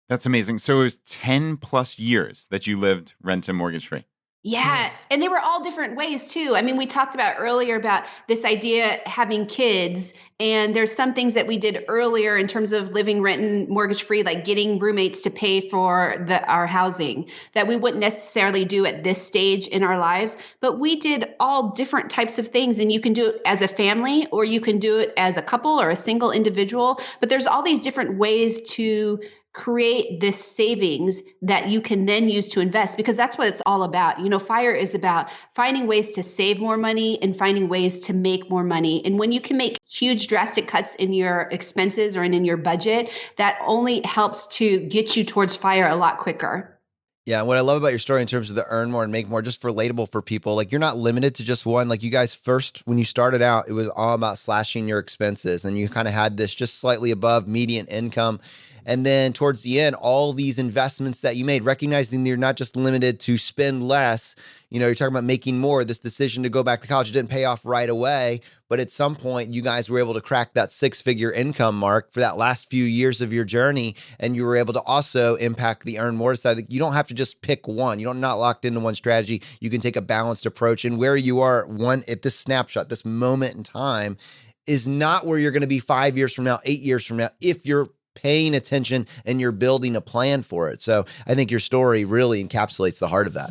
That's amazing. So it was 10 plus years that you lived rent and mortgage free. Yeah. Yes. And they were all different ways too. I mean, we talked about earlier about this idea having kids, and there's some things that we did earlier in terms of living rent and mortgage free, like getting roommates to pay for our housing that we wouldn't necessarily do at this stage in our lives. But we did all different types of things, and you can do it as a family or you can do it as a couple or a single individual. But there's all these different ways to create this savings that you can then use to invest, because that's what it's all about. FIRE is about finding ways to save more money and finding ways to make more money. And when you can make huge drastic cuts in your expenses or in your budget, that only helps to get you towards FIRE a lot quicker. Yeah, and what I love about your story in terms of the earn more and make more, just relatable for people, like you're not limited to just one. Like you guys first, when you started out, it was all about slashing your expenses, and you kind of had this just slightly above median income. And then towards the end, all these investments that you made, recognizing you're not just limited to spend less, you're talking about making more. This decision to go back to college, it didn't pay off right away, but at some point you guys were able to crack that 6-figure income mark for that last few years of your journey. And you were able to also impact the earn more side. You don't have to just pick one. You're not locked into one strategy. You can take a balanced approach, and where you are at this snapshot, this moment in time is not where you're going to be 5 years from now, 8 years from now, if you're paying attention and you're building a plan for it. So I think your story really encapsulates the heart of that.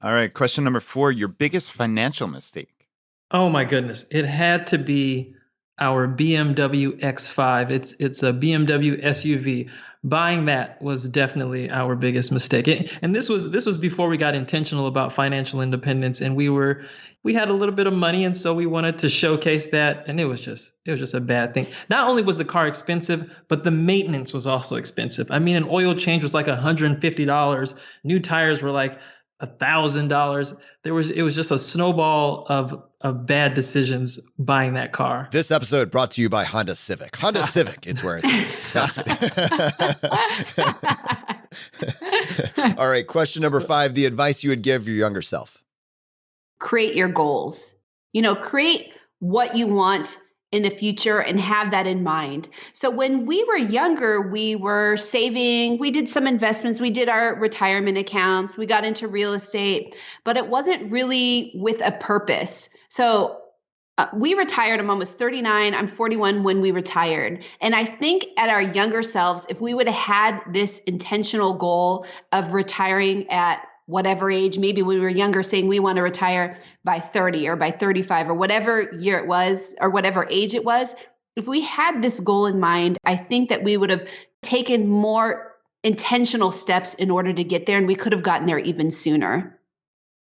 All right. Question number 4, your biggest financial mistake. Oh my goodness. It had to be our BMW X5. It's a BMW SUV. Buying that was definitely our biggest mistake. And this was before we got intentional about financial independence, and we had a little bit of money, and so we wanted to showcase that, and it was just a bad thing. Not only was the car expensive, but the maintenance was also expensive. I mean, an oil change was like $150. New tires were like $1,000. It was just a snowball of bad decisions buying that car. This episode brought to you by Honda Civic. Honda Civic, it's where it's at. All right, question number 5, the advice you would give your younger self. Create your goals. Create what you want in the future and have that in mind. So when we were younger, we were saving, we did some investments, we did our retirement accounts, we got into real estate, but it wasn't really with a purpose. So we retired. I'm almost 39. I'm 41 when we retired. And I think at our younger selves, if we would have had this intentional goal of retiring at whatever age, maybe when we were younger, saying we want to retire by 30 or by 35 or whatever year it was or whatever age it was, if we had this goal in mind, I think that we would have taken more intentional steps in order to get there, and we could have gotten there even sooner.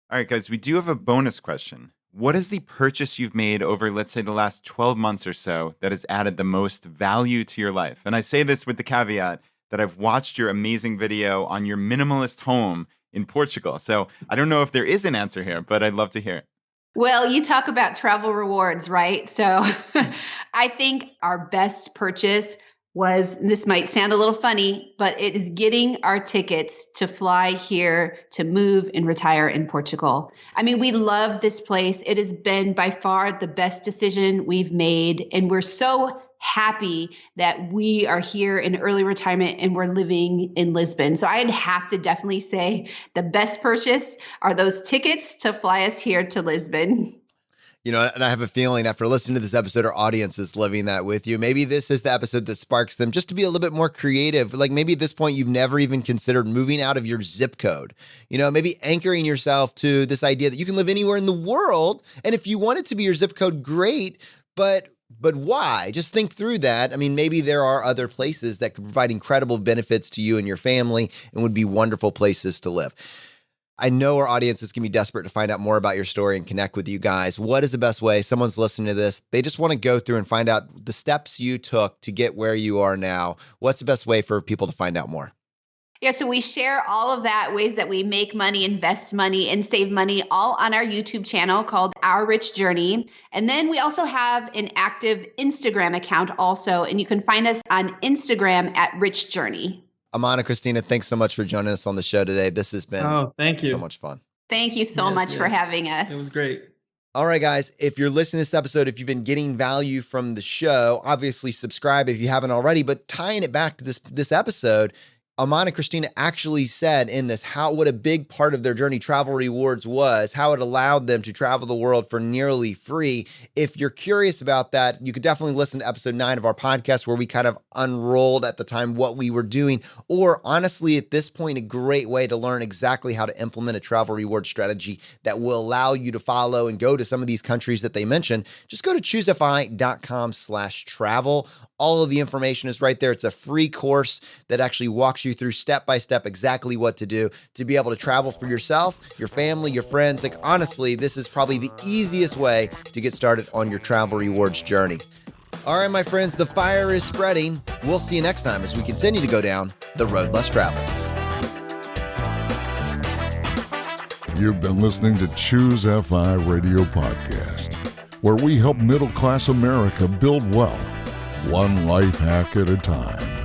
All right, guys, we do have a bonus question. what is the purchase you've made over, let's say, the last 12 months or so that has added the most value to your life? And I say this with the caveat that I've watched your amazing video on your minimalist home in Portugal. So I don't know if there is an answer here, but I'd love to hear it. Well, you talk about travel rewards, right? So I think our best purchase was, and this might sound a little funny, but it is getting our tickets to fly here to move and retire in Portugal. I mean, we love this place. It has been by far the best decision we've made. And we're so happy that we are here in early retirement and we're living in Lisbon. So I'd have to definitely say the best purchase are those tickets to fly us here to Lisbon. You know, and I have a feeling after listening to this episode, our audience is living that with you. Maybe this is the episode that sparks them just to be a little bit more creative. Like maybe at this point, you've never even considered moving out of your zip code. You know, maybe anchoring yourself to this idea that you can live anywhere in the world. And if you want it to be your zip code, great. But why? Just think through that. I mean, maybe there are other places that could provide incredible benefits to you and your family and would be wonderful places to live. I know our audience is going to be desperate to find out more about your story and connect with you guys. What is the best way? Someone's listening to this. They just want to go through and find out the steps you took to get where you are now. What's the best way for people to find out more? Yeah, so we share all of that, ways that we make money, invest money, and save money, all on our YouTube channel called Our Rich Journey. And then we also have an active Instagram account also, and you can find us on Instagram at Rich Journey. Amana, Christina, thanks so much for joining us on the show today. This has been thank you. So much fun. Thank you so much for having us. It was great. All right, guys, if you're listening to this episode, if you've been getting value from the show, obviously subscribe if you haven't already. But tying it back to this episode, Amana and Christina actually said in this what a big part of their journey travel rewards was, how it allowed them to travel the world for nearly free. If you're curious about that, you could definitely listen to episode 9 of our podcast where we kind of unrolled at the time what we were doing. Or honestly, at this point, a great way to learn exactly how to implement a travel reward strategy that will allow you to follow and go to some of these countries that they mentioned. Just go to ChooseFI.com/travel. All of the information is right there. It's a free course that actually walks you through step by step exactly what to do to be able to travel for yourself, your family, your friends. Like honestly, this is probably the easiest way to get started on your travel rewards journey. All right, my friends, the fire is spreading. We'll see you next time as we continue to go down the road less traveled. You've been listening to ChooseFI Radio Podcast, where we help middle-class America build wealth, one life hack at a time.